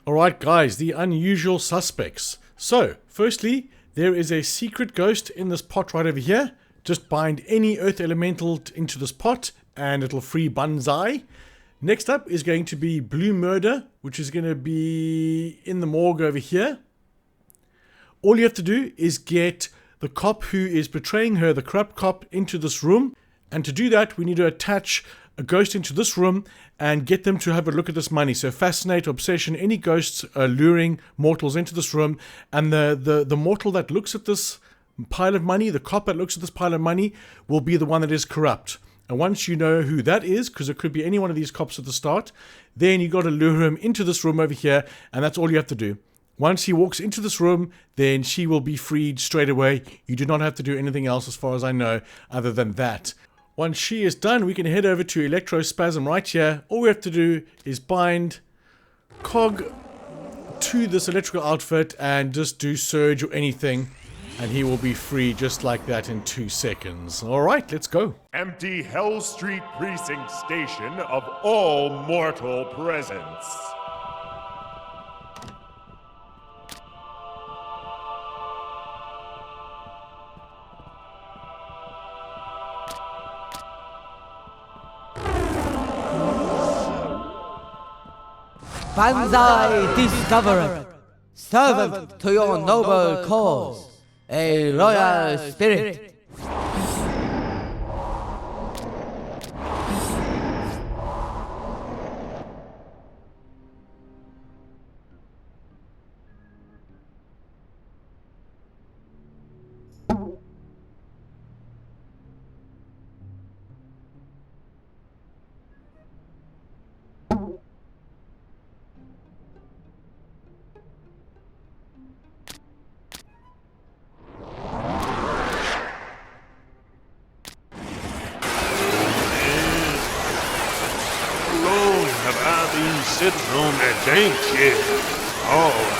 A: Alright guys, the unusual suspects. So, firstly, there is a secret ghost in this pot right over here. Just bind any earth elemental into this pot and it'll free BANZAI. Next up is going to be Blue Murder, which is going to be in the morgue over here. All you have to do is get the cop who is betraying her, the corrupt cop, into this room. And to do that, we need to attach a ghost into this room and get them to have a look at this money. So fascinate, obsession, any ghosts luring mortals into this room. And the mortal that looks at this pile of money, the cop that looks at this pile of money, will be the one that is corrupt. And once you know who that is, because it could be any one of these cops at the start, then you got to lure him into this room over here, and that's all you have to do. Once he walks into this room, then she will be freed straight away. You do not have to do anything else as far as I know other than that. Once she is done, we can head over to Electrospasm right here. All we have to do is bind Cog to this electrical outfit and just do surge or anything, and he will be free just like that in 2 seconds. Alright, let's go.
J: Empty Hell Street Precinct Station of all mortal presence.
Q: BANZAI discoverer, servant to your noble cause, a royal spirit.
J: Sitting on that dank shit. Oh.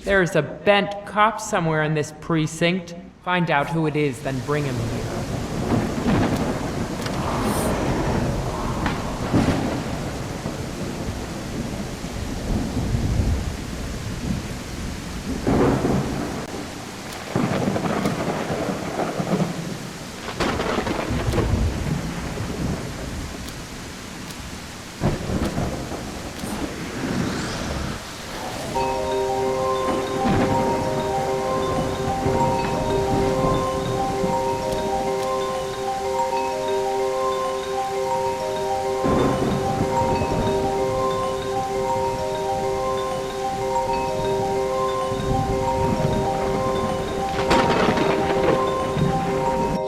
R: There's a bent cop somewhere in this precinct. Find out who it is, then bring him here.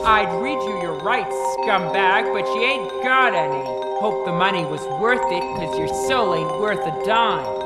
R: I'd read you your rights, scumbag, but you ain't got any. Hope the money was worth it, 'cause your soul ain't worth a dime.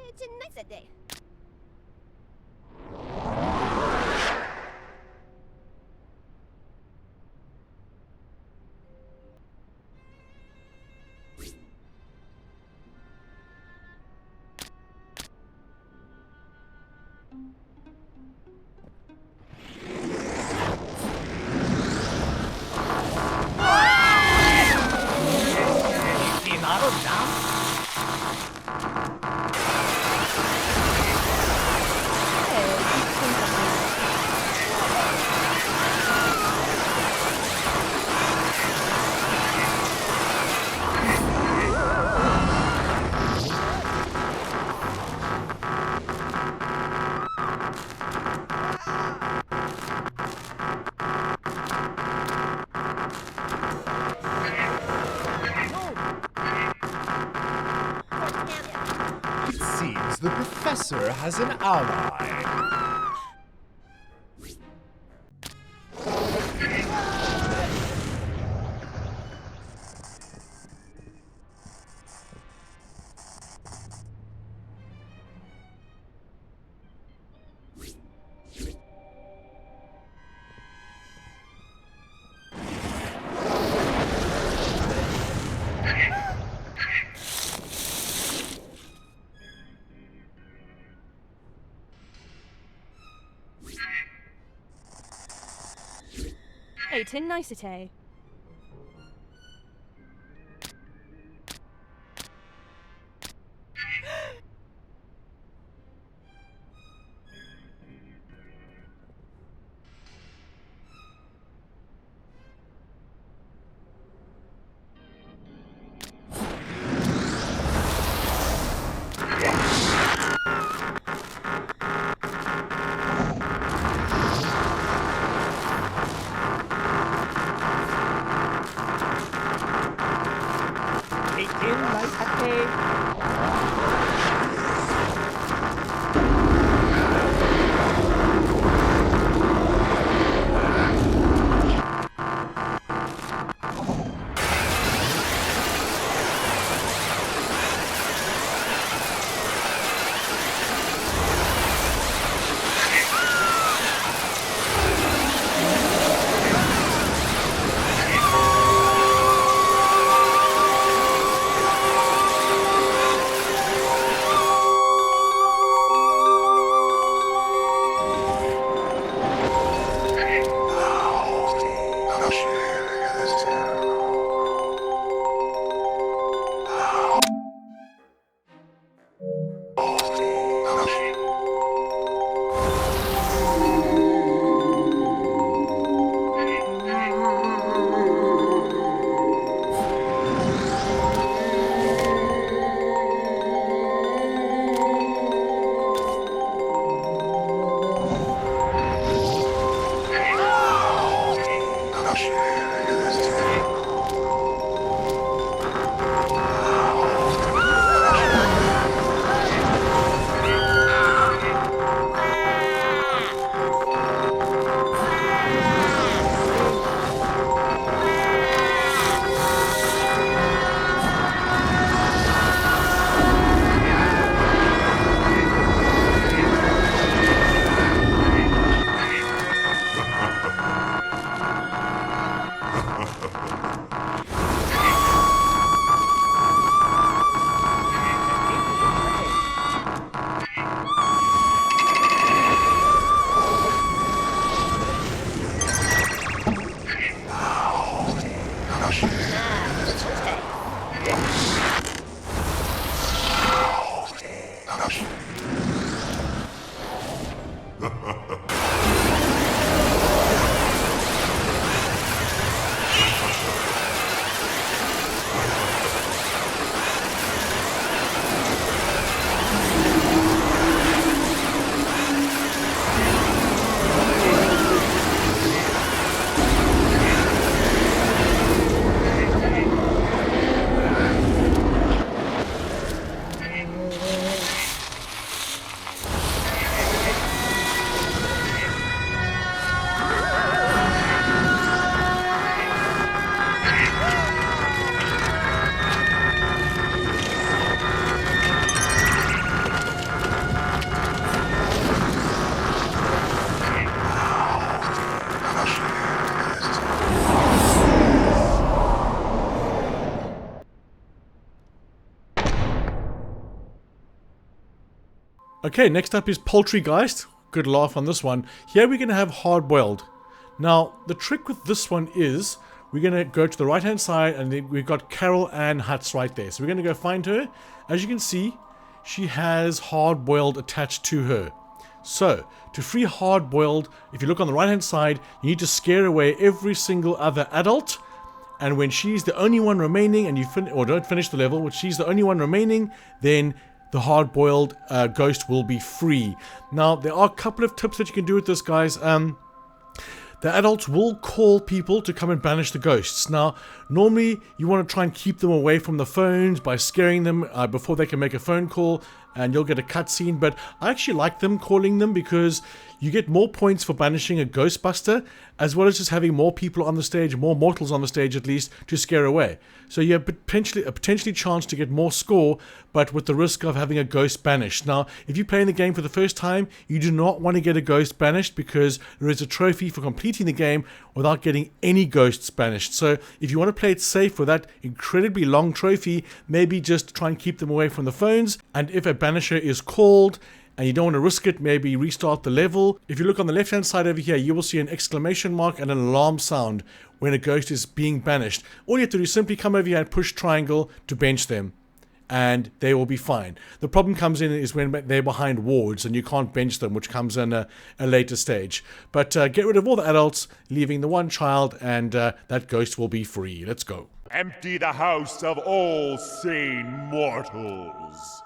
G: It's a nice day.
B: It seems the professor has an ally.
P: Eighteen nicety.
A: Okay, next up is Poultrygeist. Good laugh on this one. Here we're going to have hard-boiled. Now, the trick with this one is we're going to go to the right-hand side and then we've got Carol Ann Hutz right there. So we're going to go find her. As you can see, she has hard-boiled attached to her. So, to free hard-boiled, if you look on the right-hand side, you need to scare away every single other adult. And when she's the only one remaining and you don't finish the level, when she's the only one remaining, then the hard-boiled ghost will be free. Now, there are a couple of tips that you can do with this, guys. The adults will call people to come and banish the ghosts. Now, normally you want to try and keep them away from the phones by scaring them before they can make a phone call, and you'll get a cutscene. But I actually like them calling them because you get more points for banishing a Ghostbuster, as well as just having more people on the stage, more mortals on the stage at least, to scare away. So you have potentially chance to get more score, but with the risk of having a ghost banished. Now, if you're playing the game for the first time, you do not want to get a ghost banished because there is a trophy for completing the game without getting any ghosts banished. So if you want to play it safe for that incredibly long trophy, maybe just try and keep them away from the phones. And if a banisher is called and you don't want to risk it, maybe restart the level. If you look on the left hand side over here, you will see an exclamation mark and an alarm sound when a ghost is being banished. All you have to do is simply come over here and push triangle to bench them, and they will be fine. The problem comes in is when they're behind wards and you can't bench them, which comes in a later stage. But get rid of all the adults, leaving the one child, and that ghost will be free. Let's go.
J: Empty the house of all sane mortals.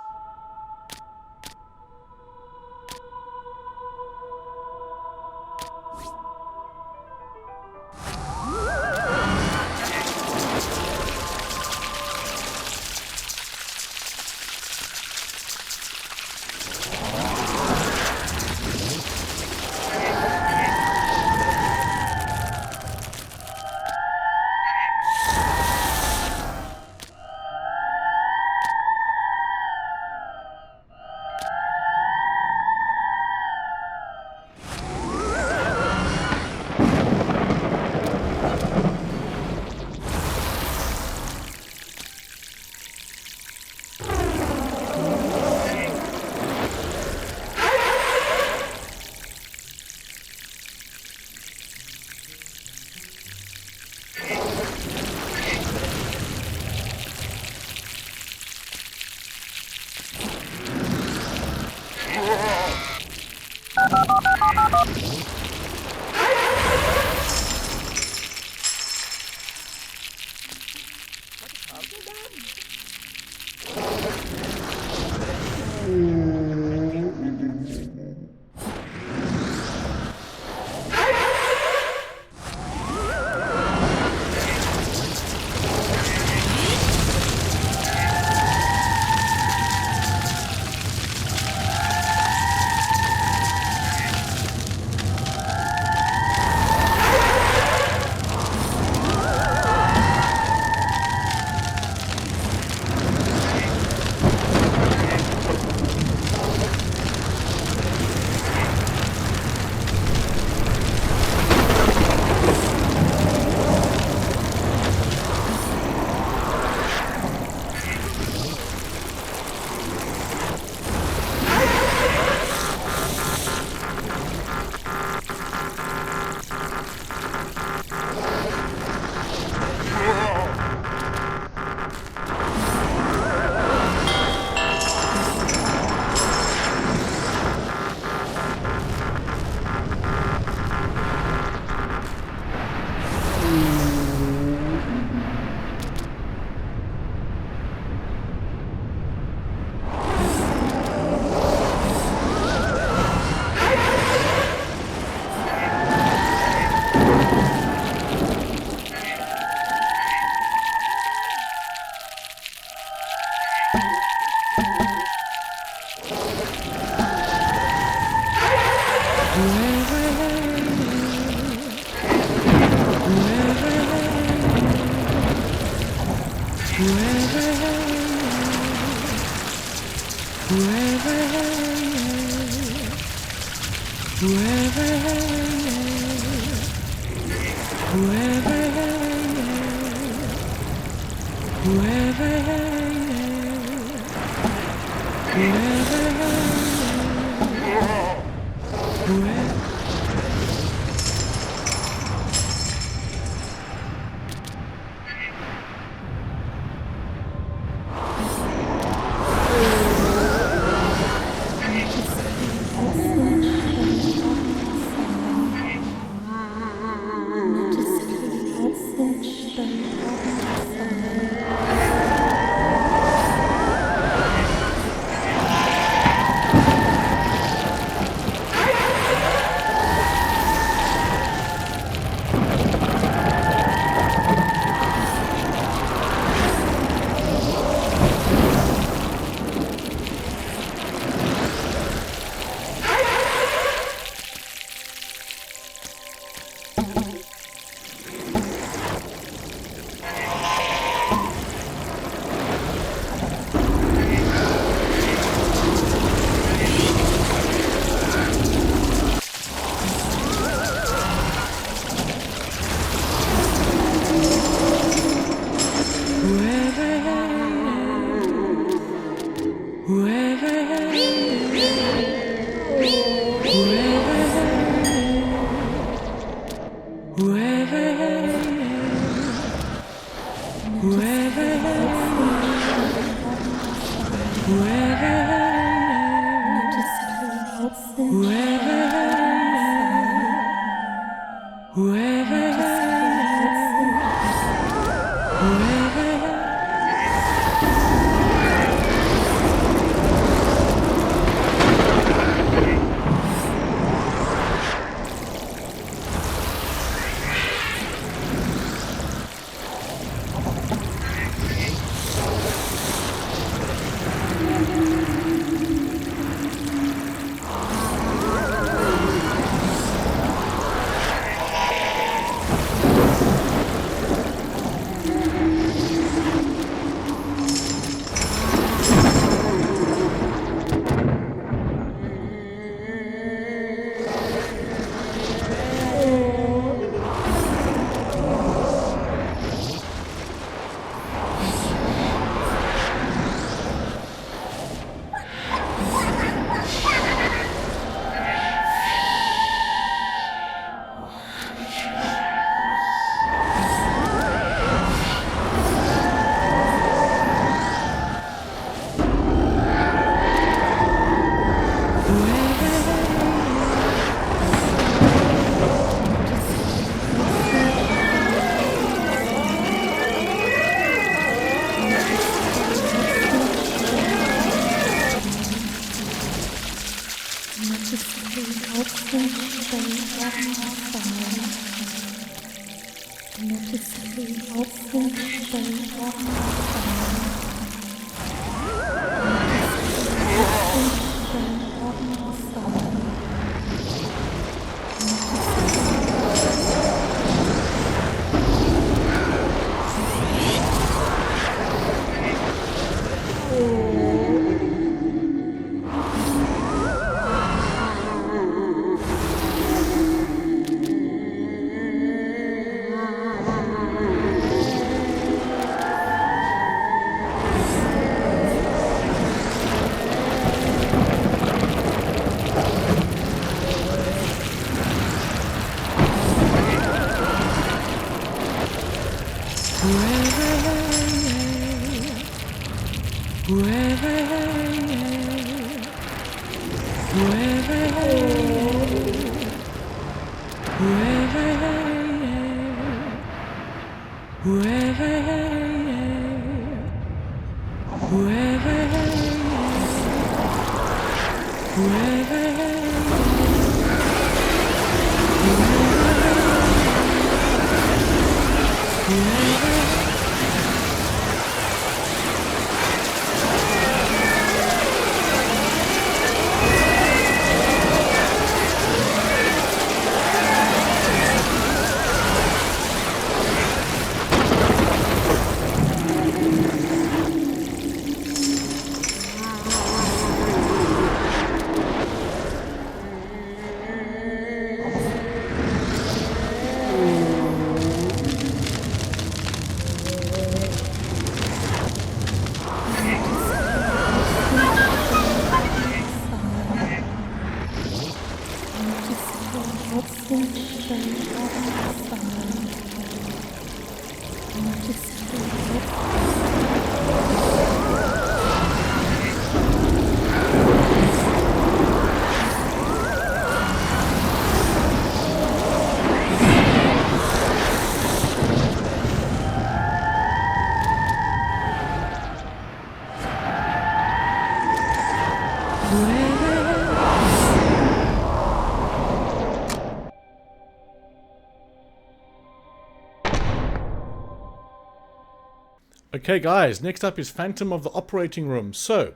A: Okay guys, next up is Phantom of the Operating Room. So,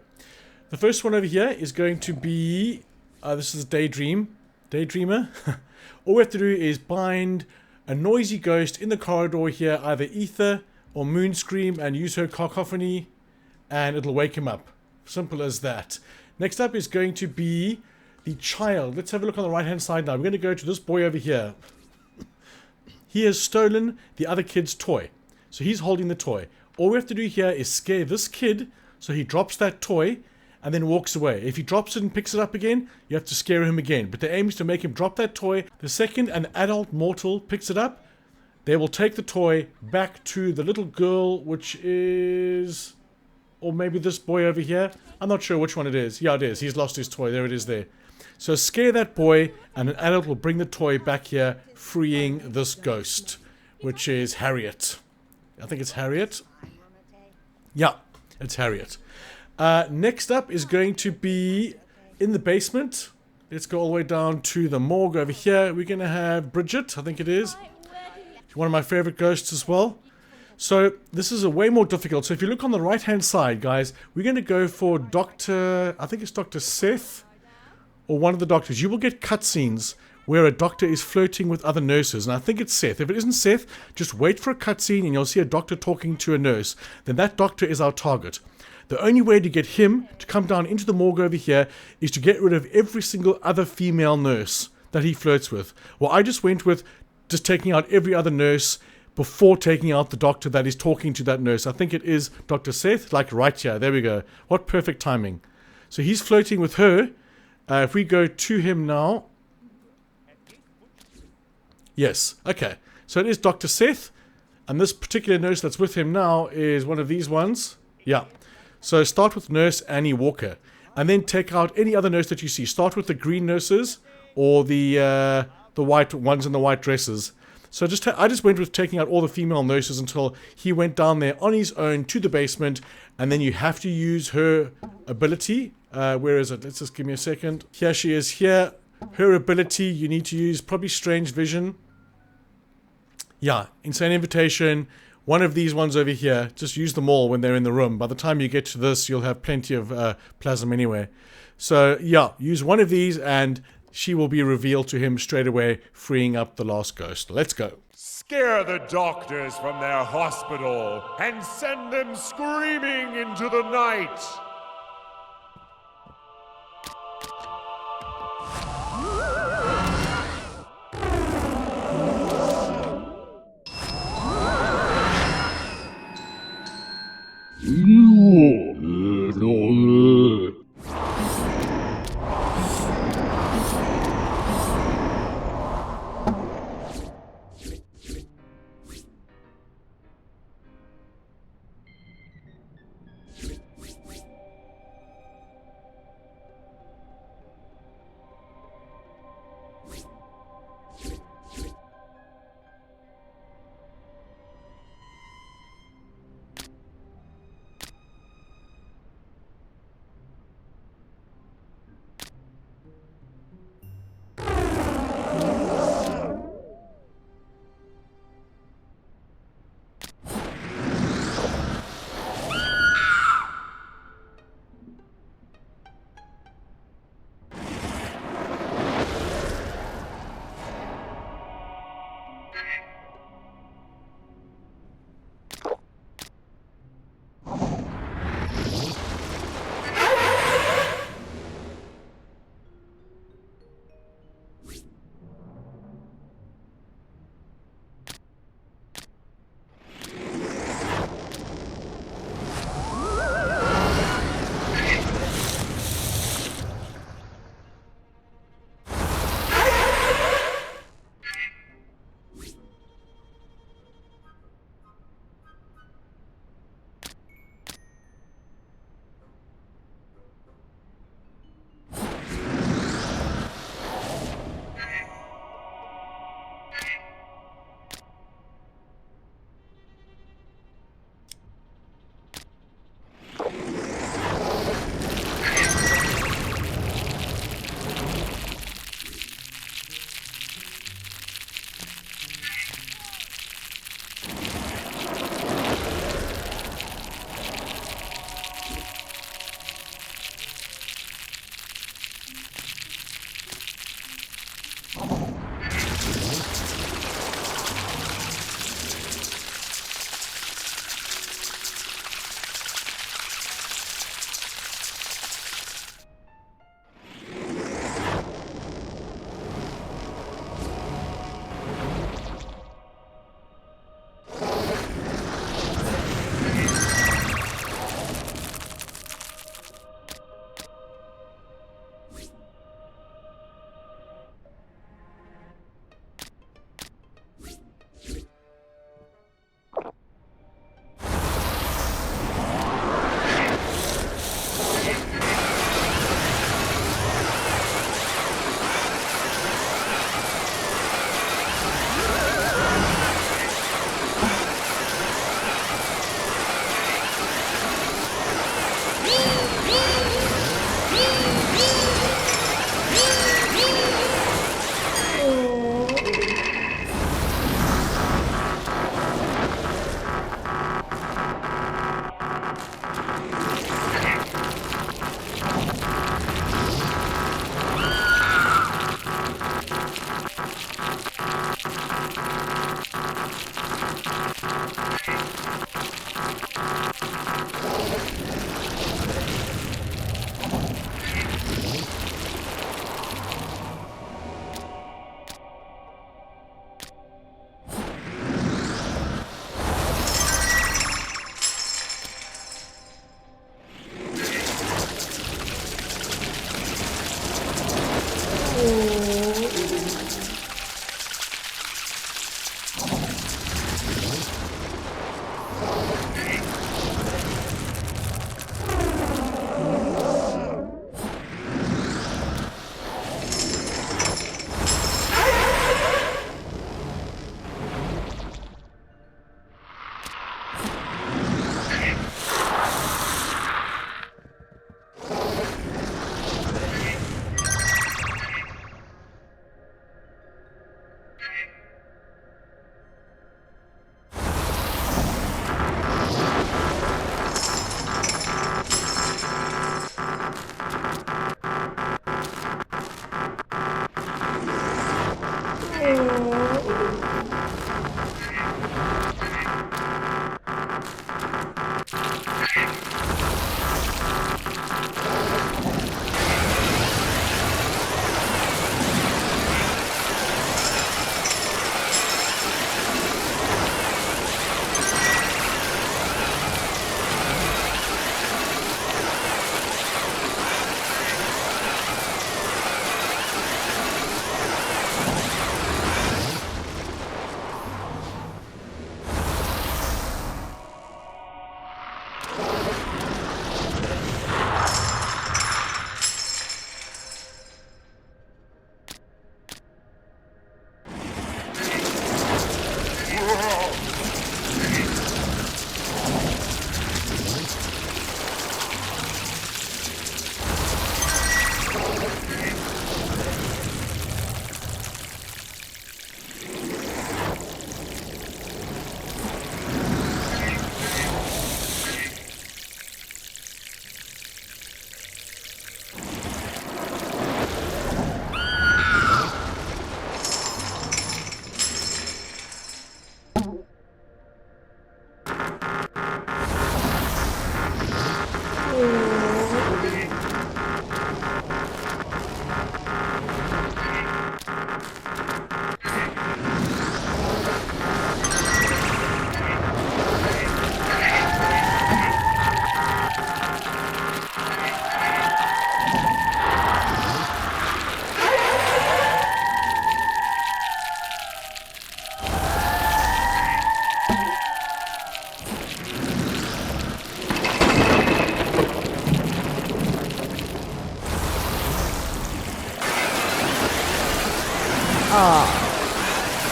A: the first one over here is going to be, this is Daydreamer. All we have to do is bind a noisy ghost in the corridor here, either Ether or Moonscream, and use her cacophony, and it'll wake him up. Simple as that. Next up is going to be the child. Let's have a look on the right hand side now. We're going to go to this boy over here. He has stolen the other kid's toy. So he's holding the toy. All we have to do here is scare this kid so he drops that toy and then walks away. If he drops it and picks it up again, you have to scare him again. But the aim is to make him drop that toy. The second an adult mortal picks it up, they will take the toy back to the little girl, which is... or maybe this boy over here. I'm not sure which one it is. Yeah, it is. He's lost his toy. There it is there. So scare that boy and an adult will bring the toy back here, freeing this ghost, which is Harriet. I think it's Harriet. Yeah, it's Harriet. Next up is going to be in the basement. Let's go all the way down to the morgue over here. We're going to have Bridget, I think it is. She's one of my favorite ghosts as well. So this is a way more difficult. So if you look on the right hand side, guys, we're going to go for Dr. I think it's Dr. Seth or one of the doctors. You will get cutscenes where a doctor is flirting with other nurses, and I think it's Seth. If it isn't Seth, just wait for a cutscene and you'll see a doctor talking to a nurse. Then that doctor is our target. The only way to get him to come down into the morgue over here is to get rid of every single other female nurse that he flirts with. Well, I just went with just taking out every other nurse before taking out the doctor that is talking to that nurse. I think it is Dr. Seth, like right here. There we go. What perfect timing. So he's flirting with her. If we go to him now... Yes, okay. So it is Dr. Seth, and this particular nurse that's with him now is one of these ones. Yeah. So start with Nurse Annie Walker, and then take out any other nurse that you see. Start with the green nurses, or the white ones in the white dresses. So I just went with taking out all the female nurses until he went down there on his own to the basement, and then you have to use her ability. Where is it? Let's just give me a second. Here she is here. Her ability, you need to use probably Strange Vision. Yeah, Insane Invitation. One of these ones over here. Just use them all when they're in the room. By the time you get to this, you'll have plenty of plasm anyway. So, yeah, use one of these and she will be revealed to him straight away, freeing up the last ghost. Let's go.
B: Scare the doctors from their hospital and send them screaming into the night.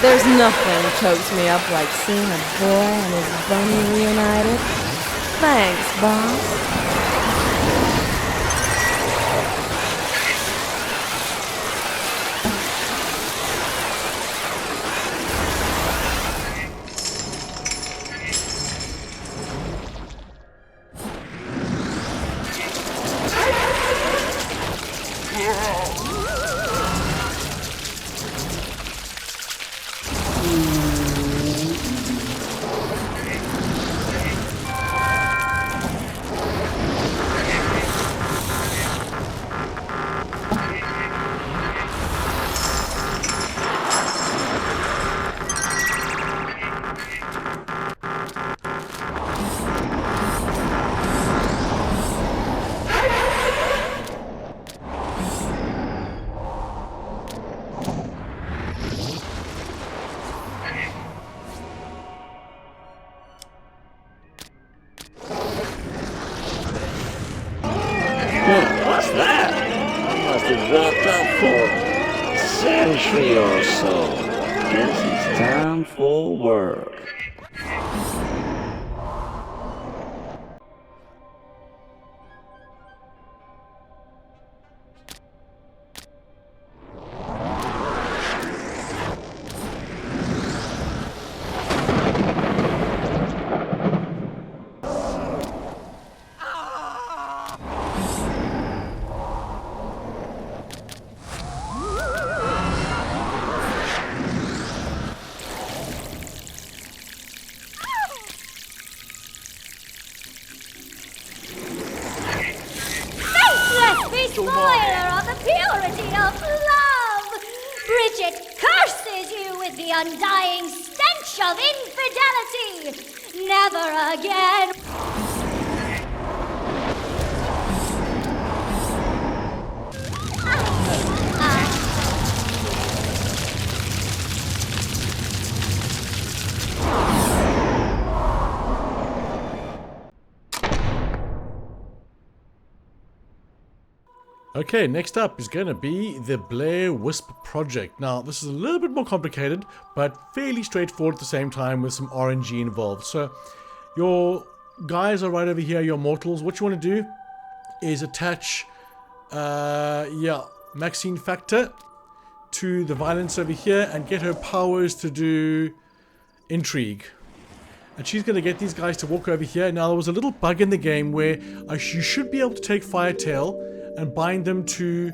S: There's nothing chokes me up like seeing a boy and his bunny reunited. Thanks, boss.
T: What's that? I must have dropped out for a century or so. Guess it's time for work.
G: spoiler of the purity of love! Bridget curses you with the undying stench of infidelity! Never again!
A: Okay, next up is going to be the BLAIR WISP project. Now, this is a little bit more complicated, but fairly straightforward at the same time with some RNG involved. So, your guys are right over here, your mortals. What you want to do is attach, Maxine factor to the violence over here and get her powers to do intrigue. And she's going to get these guys to walk over here. Now, there was a little bug in the game where you should be able to take FIRETAIL and bind them to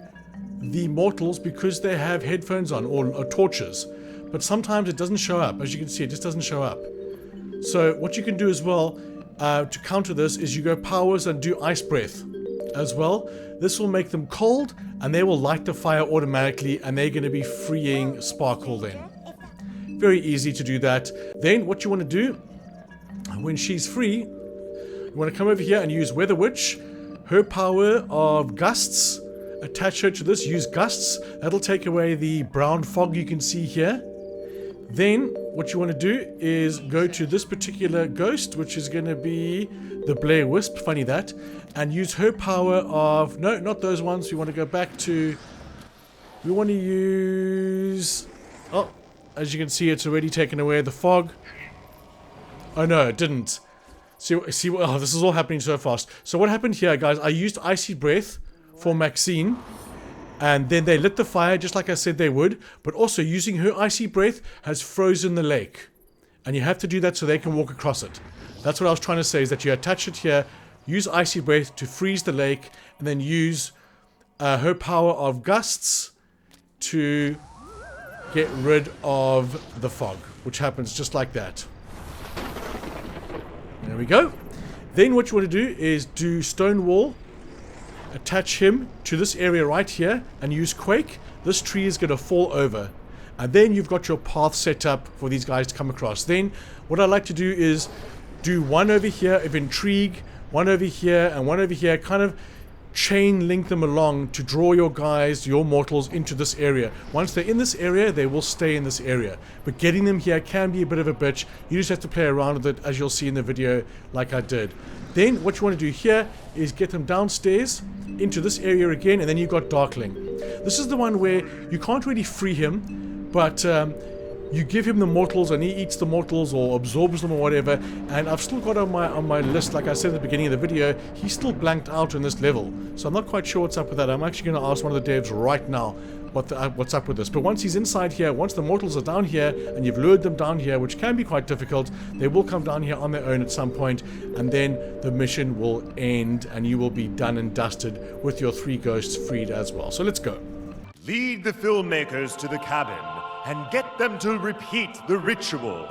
A: the mortals because they have headphones on or torches. But sometimes it doesn't show up. As you can see, it just doesn't show up. So what you can do as well to counter this is you go powers and do ice breath as well. This will make them cold and they will light the fire automatically and they're going to be freeing Sparkle then. Very easy to do that. Then what you want to do when she's free, you want to come over here and use WEATHERWITCH. Her power of gusts, attach her to this, use gusts. That'll take away the brown fog you can see here. Then what you want to do is go to this particular ghost, which is going to be the BLAIR WISP, funny that, and use her power of, no, not those ones. We want to go back to, we want to use, oh, as you can see, it's already taken away the fog. Oh no, it didn't. See, oh, this is all happening so fast. So what happened here, guys, I used Icy Breath for Maxine. And then they lit the fire, just like I said they would. But also, using her Icy Breath has frozen the lake. And you have to do that so they can walk across it. That's what I was trying to say, is that you attach it here, use Icy Breath to freeze the lake, and then use her power of gusts to get rid of the fog, which happens just like that. There we go. Then what you want to do is do Stonewall, attach him to this area right here, and use Quake. This tree is going to fall over. And then you've got your path set up for these guys to come across. Then what I like to do is do one over here of Intrigue, one over here, and one over here, kind of chain link them along to draw your guys, your mortals, into this area. Once they're in this area, they will stay in this area. But getting them here can be a bit of a bitch. You just have to play around with it, as you'll see in the video, like I did. Then what you want to do here is get them downstairs into this area again, and then you've got Darkling. This is the one where you can't really free him, but you give him the mortals and he eats the mortals or absorbs them or whatever. And I've still got on my list, like I said at the beginning of the video, he's still blanked out in this level. So I'm not quite sure what's up with that. I'm actually going to ask one of the devs right now what's up with this. But once he's inside here, once the mortals are down here and you've lured them down here, which can be quite difficult, they will come down here on their own at some point, and then the mission will end and you will be done and dusted with your 3 ghosts freed as well. So let's go.
B: Lead the filmmakers to the cabin and get them to repeat the ritual.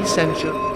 U: essential.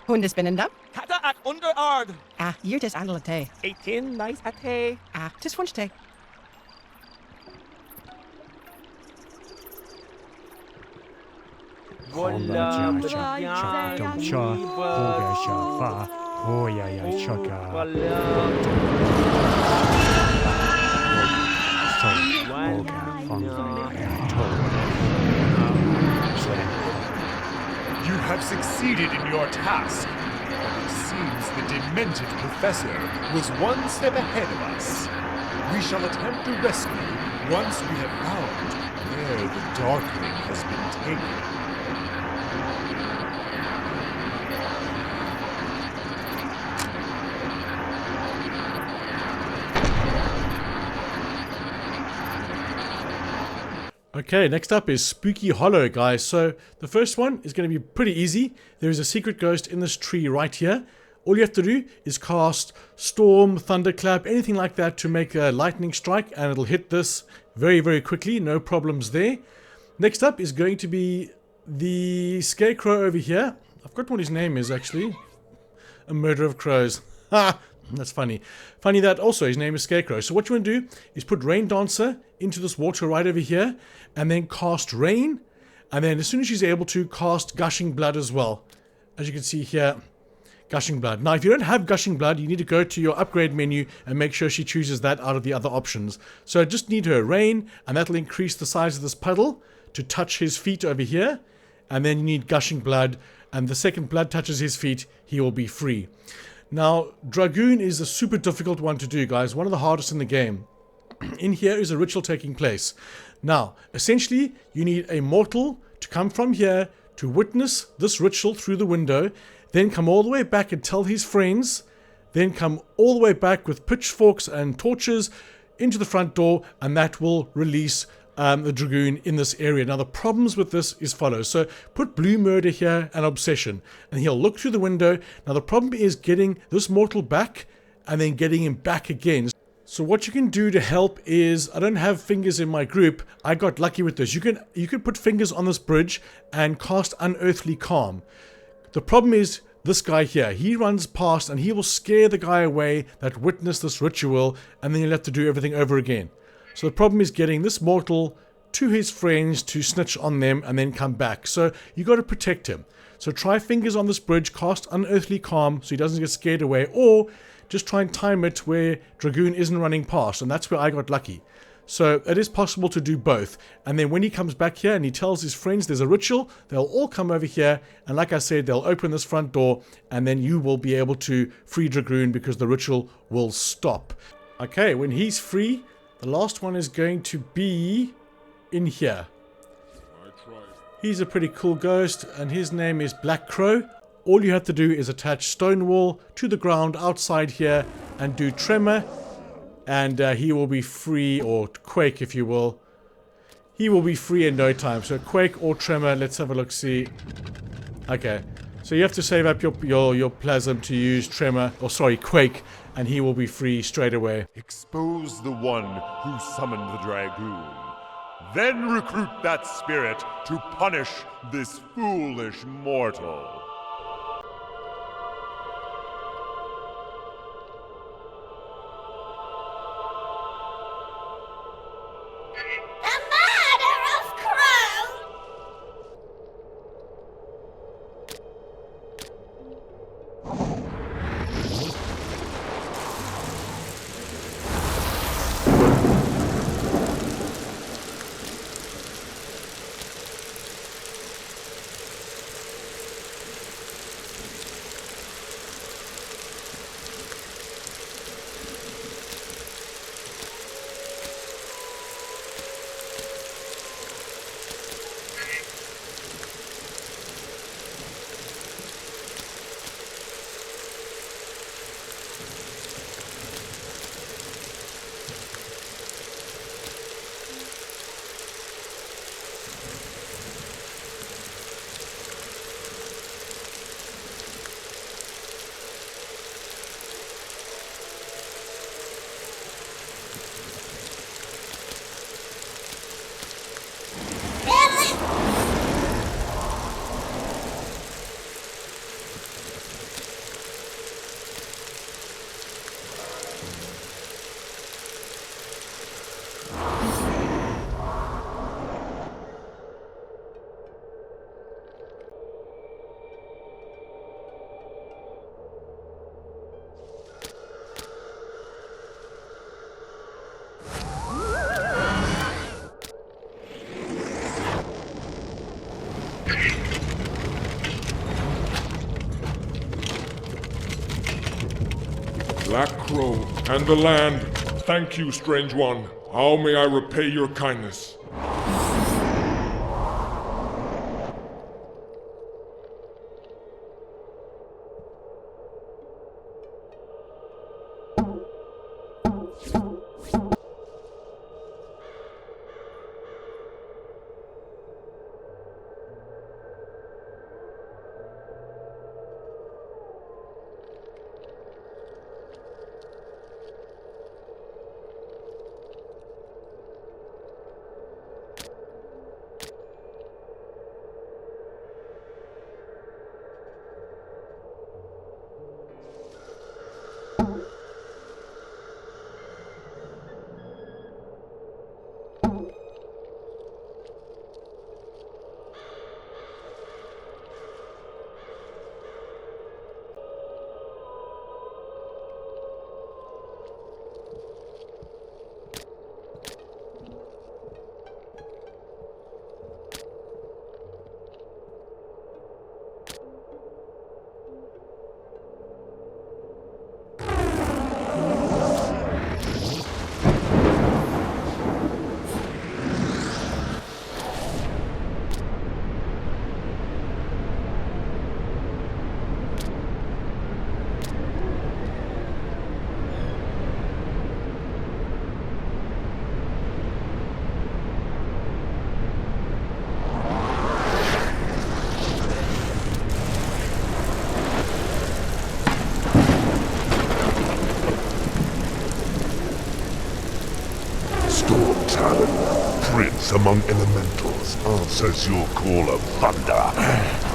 I: Hundespinnende.
O: Kata at underard.
I: Hier tis andel te.
O: 18 nice at te.
I: Tis funch te.
B: You have succeeded in your task, but it seems the demented professor was one step ahead of us. We shall attempt a rescue once we have found where the Darkling has been taken.
A: Okay, next up is Spooky Hollow, guys. So the first one is going to be pretty easy. There is a secret ghost in this tree right here. All you have to do is cast Storm, Thunderclap, anything like that to make a lightning strike, and it'll hit this very, very quickly. No problems there. Next up is going to be the Scarecrow over here. I've forgotten what his name is, actually. A murder of crows. Ha! That's funny. Funny that also his name is Scarecrow. So what you want to do is put Raindancer into this water right over here, and then cast Rain, and then as soon as she's able to, cast Gushing Blood as well. As you can see here, Gushing Blood. Now if you don't have Gushing Blood, you need to go to your upgrade menu and make sure she chooses that out of the other options. So just need her Rain, and that'll increase the size of this puddle to touch his feet over here, and then you need Gushing Blood, and the second blood touches his feet, he will be free. Now, Dragoon is a super difficult one to do, guys. One of the hardest in the game. In here is a ritual taking place. Now, essentially, you need a mortal to come from here to witness this ritual through the window, then come all the way back and tell his friends, then come all the way back with pitchforks and torches into the front door, and that will release the Dragoon in this area. Now the problems with this is follows. So put Blue Murder here and Obsession, and he'll look through the window. Now the problem is getting this mortal back and then getting him back again. So what you can do to help is, I don't have fingers in my group, I got lucky with this. You can put fingers on this bridge and cast Unearthly Calm. The problem is this guy here, he runs past and he will scare the guy away that witnessed this ritual, and then you'll have to do everything over again. So the problem is getting this mortal to his friends to snitch on them and then come back. So you got to protect him. So try fingers on this bridge, cast Unearthly Calm so he doesn't get scared away, or just try and time it where Dragoon isn't running past, and that's where I got lucky. So it is possible to do both. And then when he comes back here and he tells his friends there's a ritual, they'll all come over here, and like I said, they'll open this front door, and then you will be able to free Dragoon because the ritual will stop. Okay, when he's free, the last one is going to be in here. He's a pretty cool ghost, and his name is Black Crow. All you have to do is attach Stonewall to the ground outside here and do Tremor, and he will be free, or Quake if you will. He will be free in no time. So Quake or Tremor, let's have a look, see. Okay, so you have to save up your plasm to use Tremor, or sorry, Quake, and he will be free straight away.
B: Expose the one who summoned the Dragoon. Then recruit that spirit to punish this foolish mortal.
J: Black Crow and the land, thank you, strange one. How may I repay your kindness? among elementals answers your call of thunder.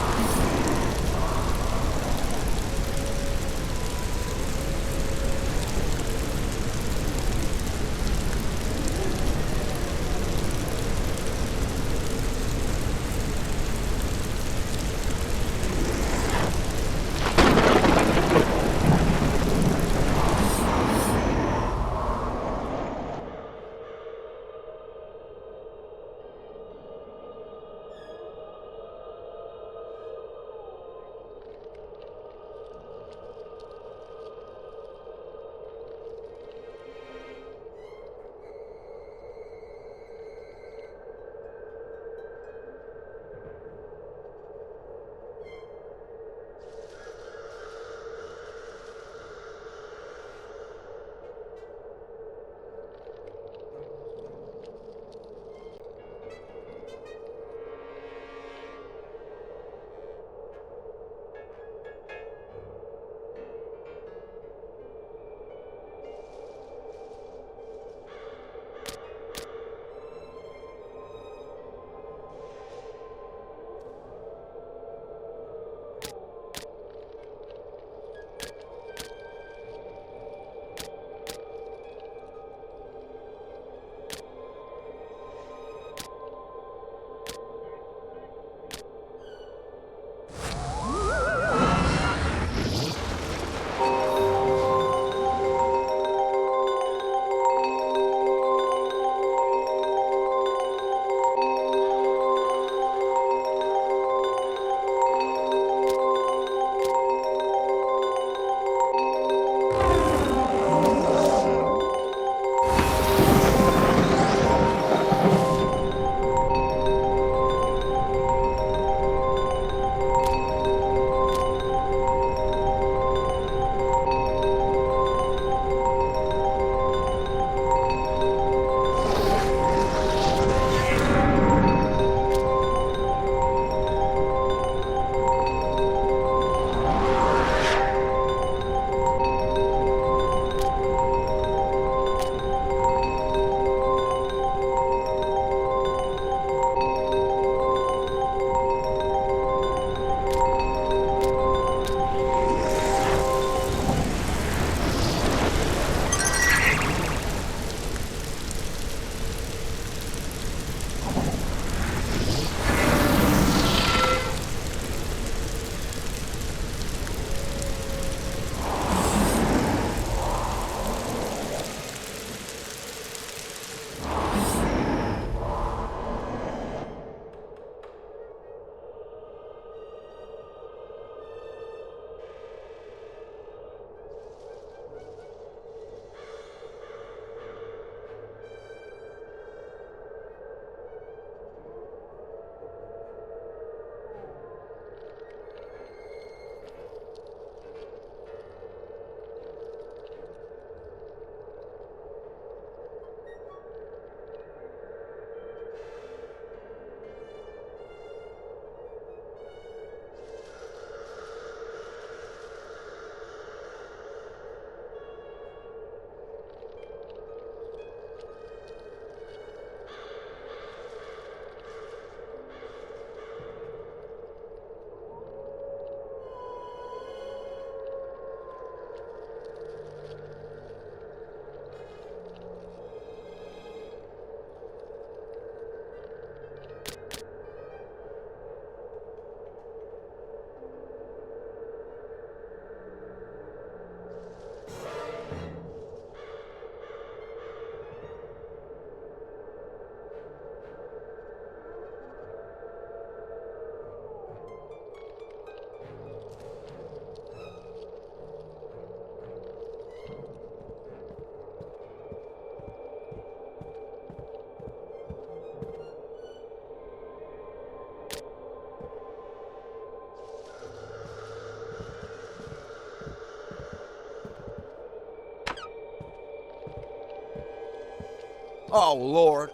D: Oh, Lord.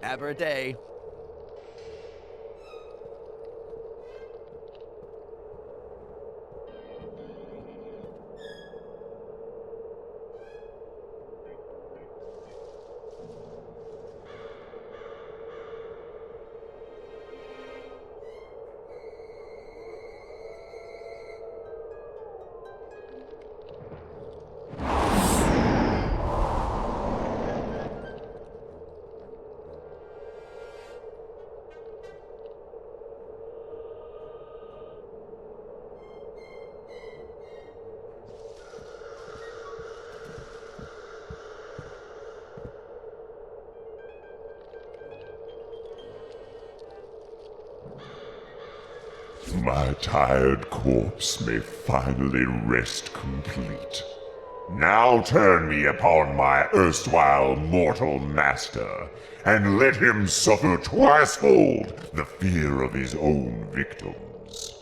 D: Have a day.
J: my tired corpse may finally rest complete. Now turn me upon my erstwhile mortal master, and let him suffer twicefold the fear of his own victims.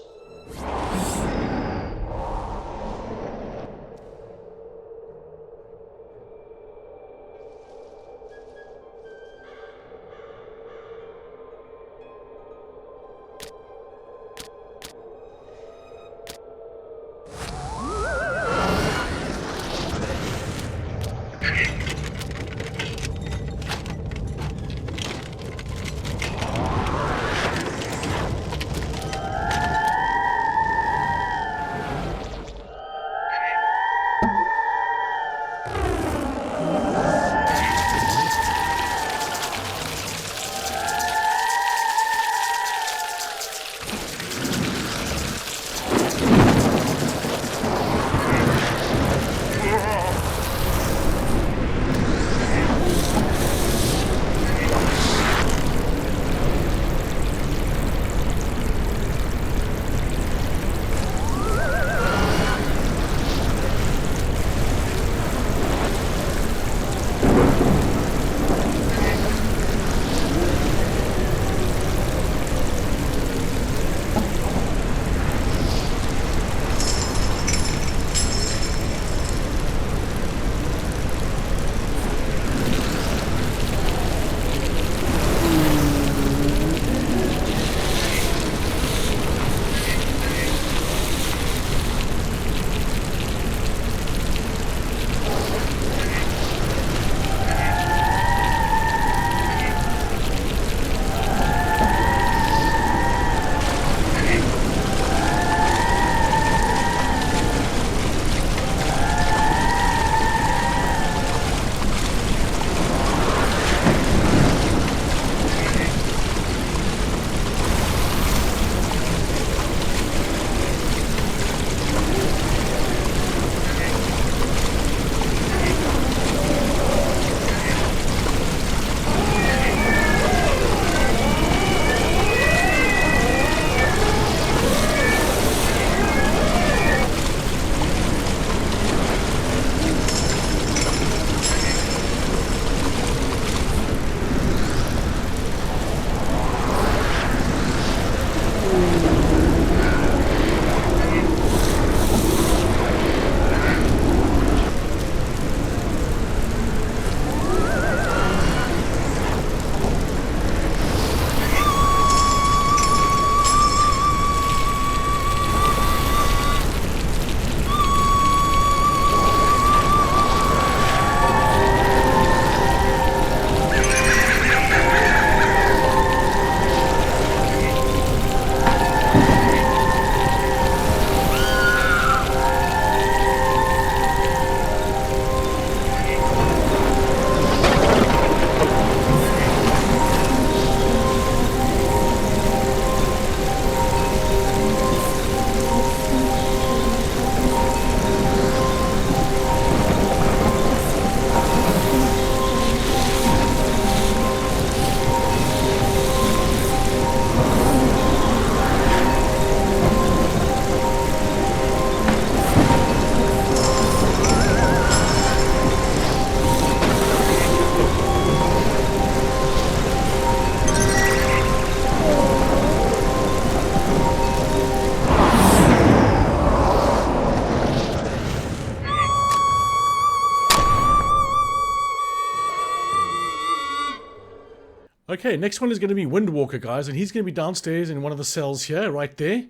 A: Okay, next one is going to be Windwalker, guys, and he's going to be downstairs in one of the cells here, right there.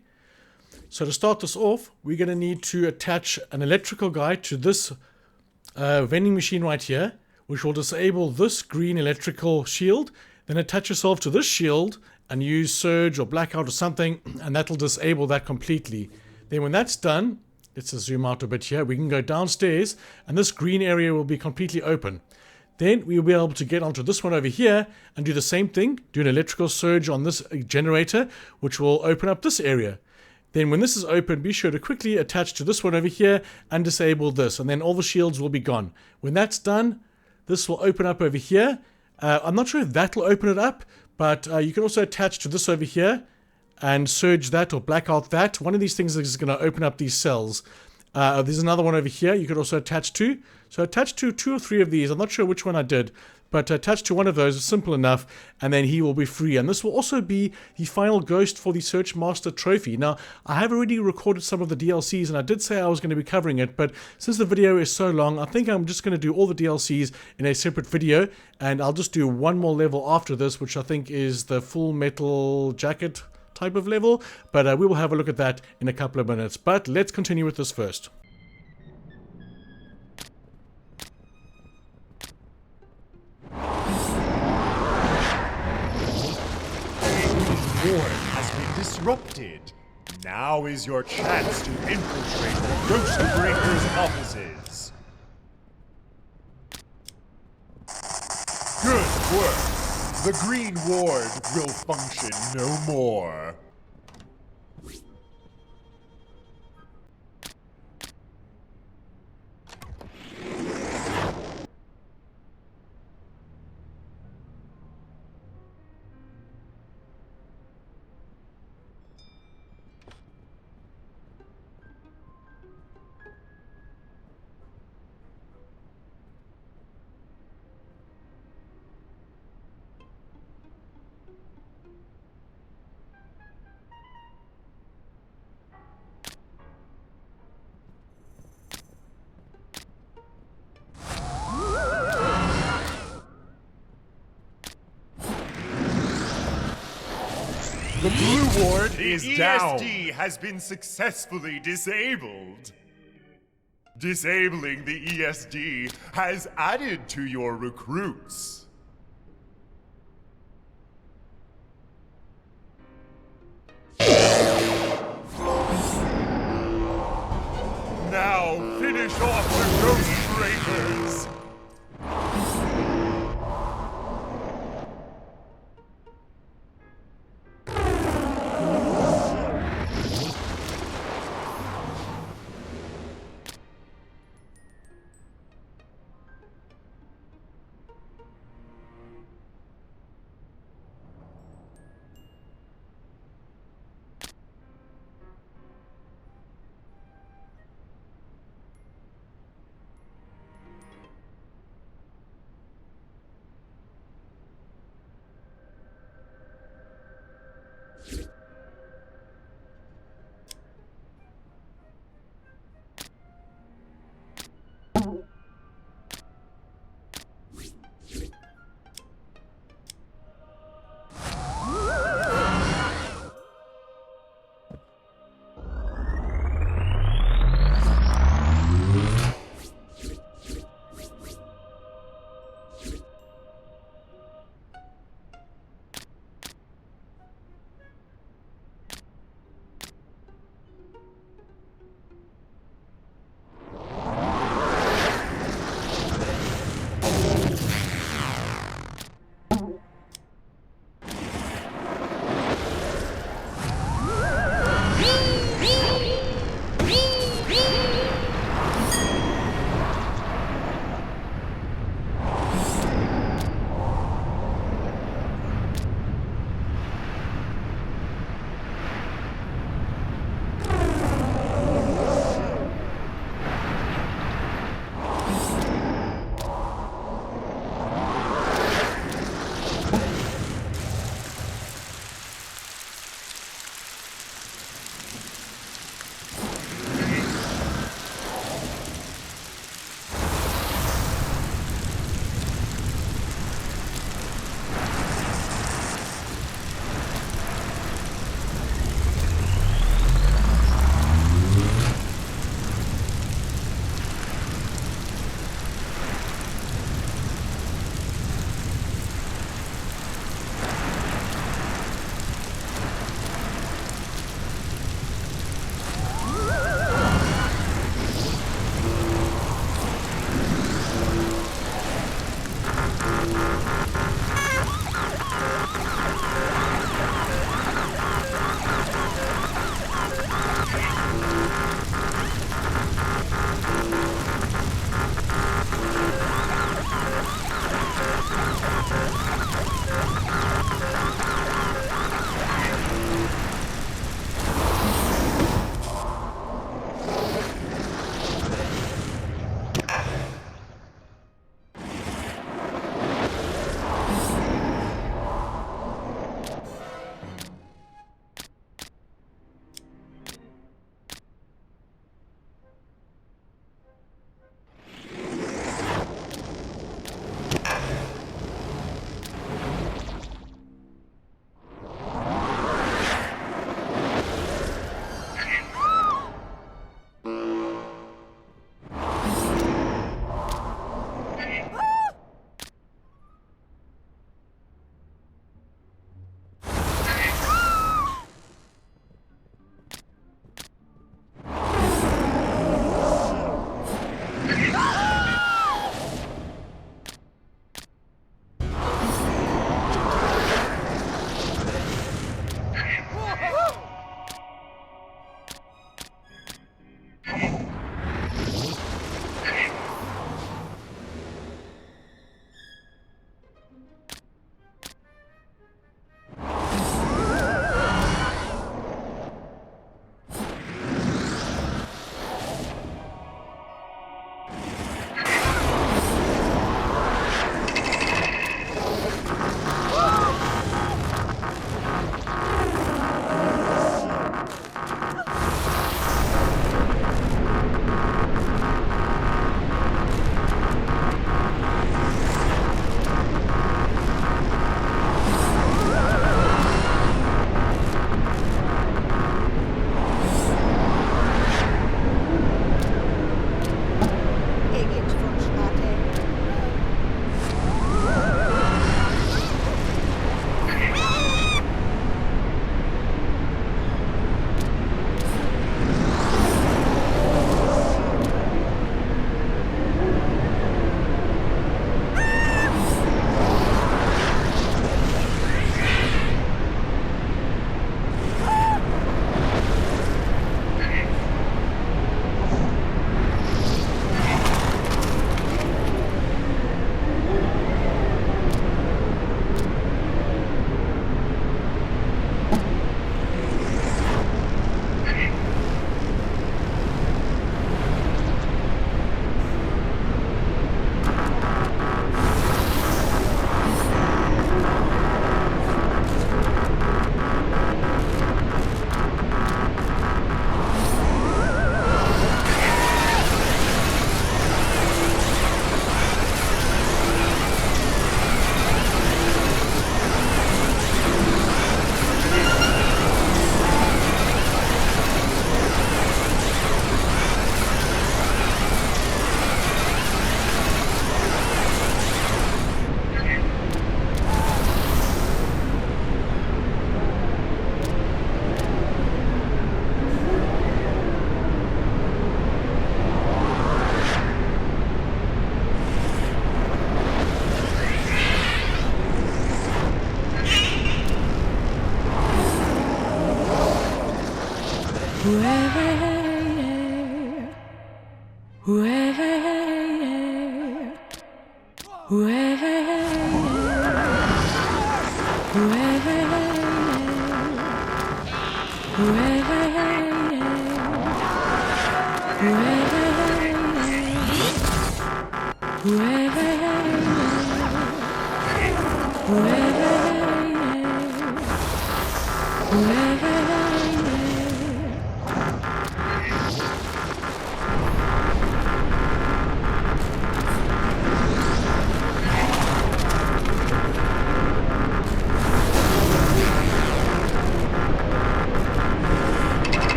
A: So to start this off, we're going to need to attach an electrical guy to this vending machine right here, which will disable this green electrical shield. Then attach yourself to this shield and use Surge or Blackout or something, and that'll disable that completely. Then when that's done, let's just zoom out a bit here, we can go downstairs, and this green area will be completely open. Then we'll be able to get onto this one over here and do the same thing, do an electrical surge on this generator, which will open up this area. Then when this is open, be sure to quickly attach to this one over here and disable this, and then all the shields will be gone. When that's done, this will open up over here. I'm not sure if that will open it up, but you can also attach to this over here and surge that or blackout that. One of these things is going to open up these cells. There's another one over here you could also attach to. So attach to 2 or 3 of these. I'm not sure which one I did, but attach to one of those is simple enough, and then he will be free. And this will also be the final ghost for the Search Master trophy. Now, I have already recorded some of the DLCs, and I did say I was going to be covering it, but since the video is so long, I think I'm just going to do all the DLCs in a separate video, and I'll just do one more level after this, which I think is the Full Metal Jacket type of level, but we will have a look at that in a couple of minutes. But let's continue with this first.
B: Ward has been disrupted. Now is your chance to infiltrate the GHOSTBREAKERS offices. Good work. The Green Ward will function no more. The Blue Ward is down. The ESD has been successfully disabled. Disabling the ESD has added to your recruits. Now finish off the GHOSTBREAKERS.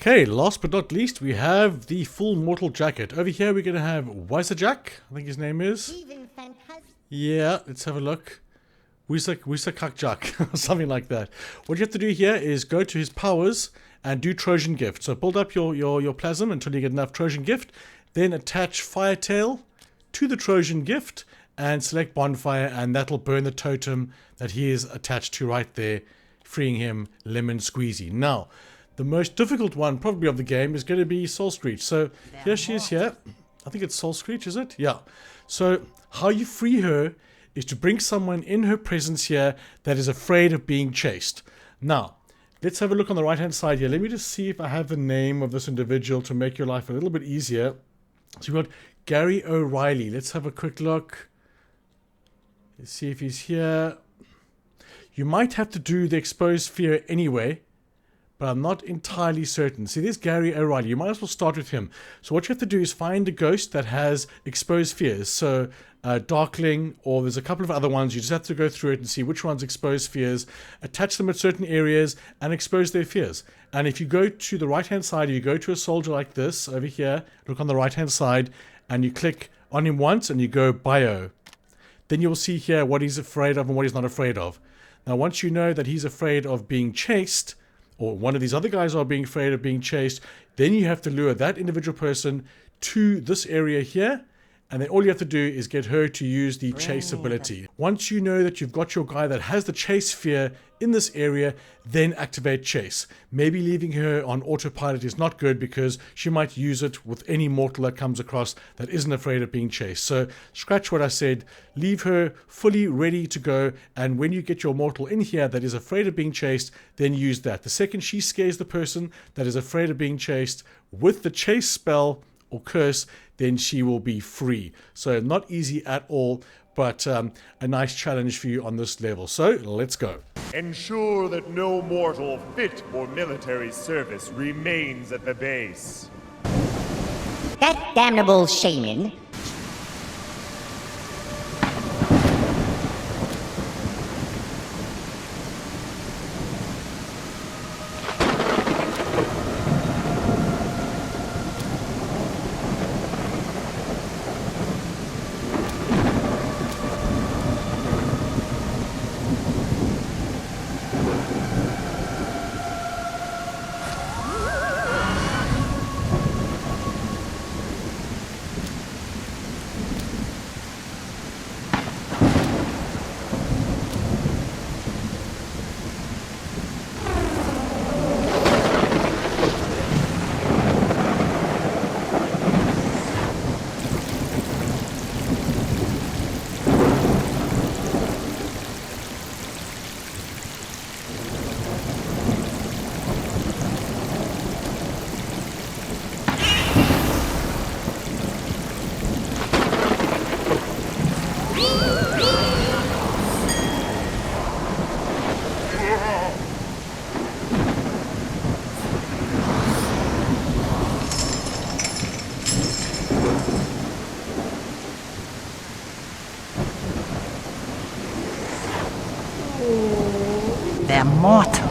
A: Okay, last but not least, we have the full mortal jacket. Over here, we're going to have WISAKEJAK, I think his name is. Yeah, let's have a look. WISAKEJAK, something like that. What you have to do here is go to his powers and do Trojan Gift. So build up your plasm until you get enough Trojan Gift. Then attach FIRETAIL to the Trojan Gift and select Bonfire, and that'll burn the totem that he is attached to right there, freeing him lemon squeezy. Now, the most difficult one probably of the game is going to be SOULSCREECH. So here she is here. I think it's SOULSCREECH, is it? Yeah. So how you free her is to bring someone in her presence here that is afraid of being chased. Now, let's have a look on the right hand side here. Let me just see if I have the name of this individual to make your life a little bit easier. So we've got Gary O'Reilly. Let's have a quick look. Let's see if he's here. You might have to do the exposed sphere anyway, but I'm not entirely certain. See, there's Gary O'Reilly. You might as well start with him. So what you have to do is find a ghost that has exposed spheres. So Darkling, or there's a couple of other ones. You just have to go through it and see which ones expose spheres, attach them at certain areas, and expose their fears. And if you go to the right-hand side, you go to a soldier like this over here, look on the right-hand side, and you click on him once, and you go bio. Then you'll see here what he's afraid of and what he's not afraid of. Now, once you know that he's afraid of being chased, or one of these other guys are being afraid of being chased, then you have to lure that individual person to this area here, and then all you have to do is get her to use the chase ability. Once you know that you've got your guy that has the chase sphere in this area, then activate chase. Maybe leaving her on autopilot is not good because she might use it with any mortal that comes across that isn't afraid of being chased. So scratch what I said, leave her fully ready to go, and when you get your mortal in here that is afraid of being chased, then use that. The second she scares the person that is afraid of being chased with the chase spell or curse, then she will be free. So not easy at all, but a nice challenge for you on this level. So let's go.
B: Ensure that no mortal fit for military service remains at the base.
U: That damnable shaman.
H: They're mortal.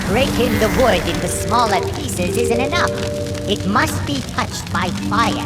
U: Breaking the wood into smaller pieces isn't enough. It must be touched by fire.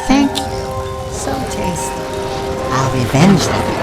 U: Thank you. So tasty. I'll revenge them.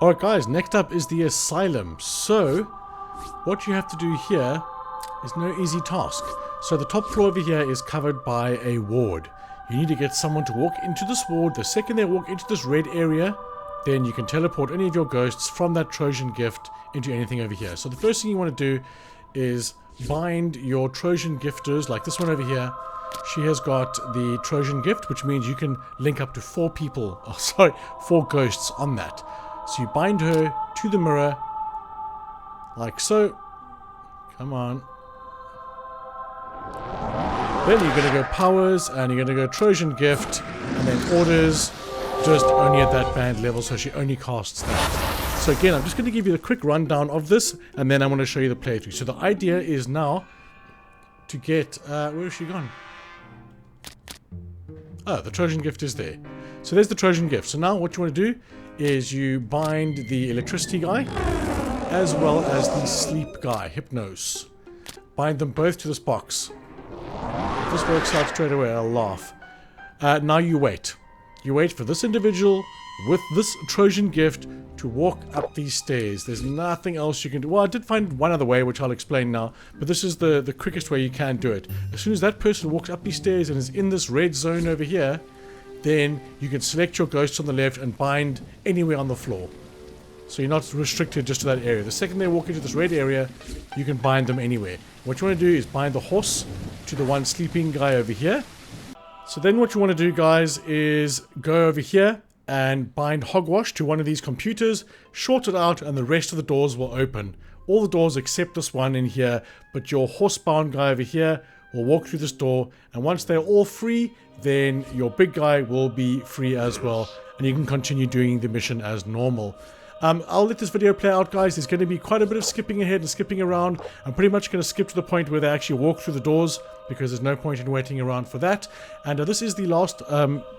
A: Alright guys, next up is the asylum. So, what you have to do here is no easy task. So the top floor over here is covered by a ward. You need to get someone to walk into this ward. The second they walk into this red area, then you can teleport any of your ghosts from that Trojan gift into anything over here. So the first thing you want to do is bind your Trojan gifters, like this one over here. She has got the Trojan gift, which means you can link up to 4 people, oh sorry, 4 ghosts on that. So you bind her to the mirror, like so. Come on. Then you're going to go powers, and you're going to go Trojan gift, and then orders, just only at that band level, so she only casts that. So again, I'm just going to give you a quick rundown of this, and then I'm going to show you the playthrough. So the idea is now to get, where has she gone? Oh, the Trojan gift is there. So there's the Trojan gift. So now what you want to do is you bind the electricity guy, as well as the sleep guy, Hypnos. Bind them both to this box. If this works out straight away, I'll laugh. Now you wait. You wait for this individual with this Trojan gift to walk up these stairs. There's nothing else you can do. Well, I did find one other way, which I'll explain now, but this is the quickest way you can do it. As soon as that person walks up these stairs and is in this red zone over here, then you can select your ghosts on the left and bind anywhere on the floor. So you're not restricted just to that area. The second they walk into this red area, you can bind them anywhere. What you want to do is bind the horse to the one sleeping guy over here. So then what you want to do, guys, is go over here and bind Hogwash to one of these computers, short it out, and the rest of the doors will open. All the doors except this one in here, but your horse-bound guy over here will walk through this door, and once they're all free, then your big guy will be free as well, and you can continue doing the mission as normal. I'll let this video play out, guys. There's going to be quite a bit of skipping ahead and skipping around. I'm pretty much going to skip to the point where they actually walk through the doors, because there's no point in waiting around for that. And this is the last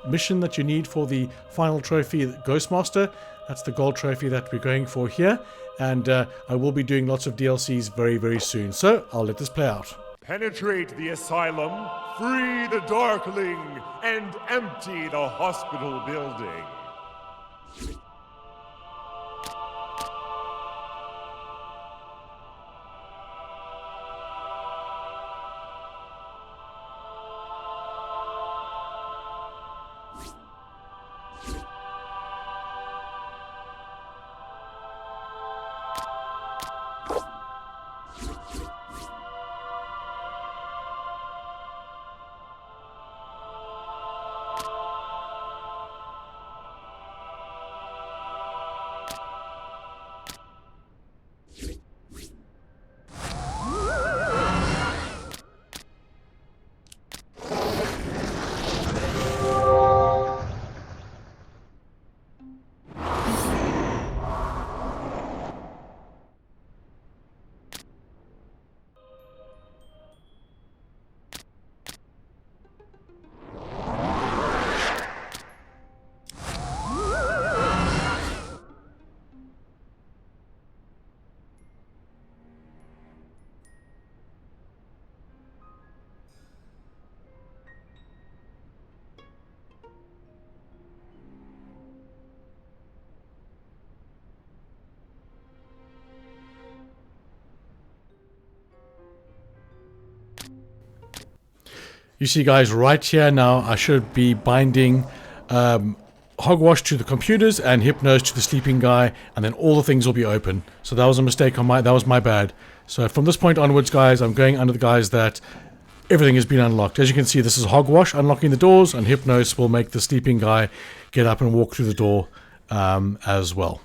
A: mission that you need for the final trophy, Ghostmaster. That's the gold trophy that we're going for here. And I will be doing lots of DLCs very, very soon. So I'll let this play out.
J: Penetrate the asylum, free the Darkling, and empty the hospital building.
A: You see, guys, right here now, I should be binding Hogwash to the computers and Hypnose to the sleeping guy, and then all the things will be open. So that was a mistake on that was my bad. So from this point onwards, guys, I'm going under the guise that everything has been unlocked. As you can see, this is Hogwash unlocking the doors, and Hypnose will make the sleeping guy get up and walk through the door as well.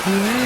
U: here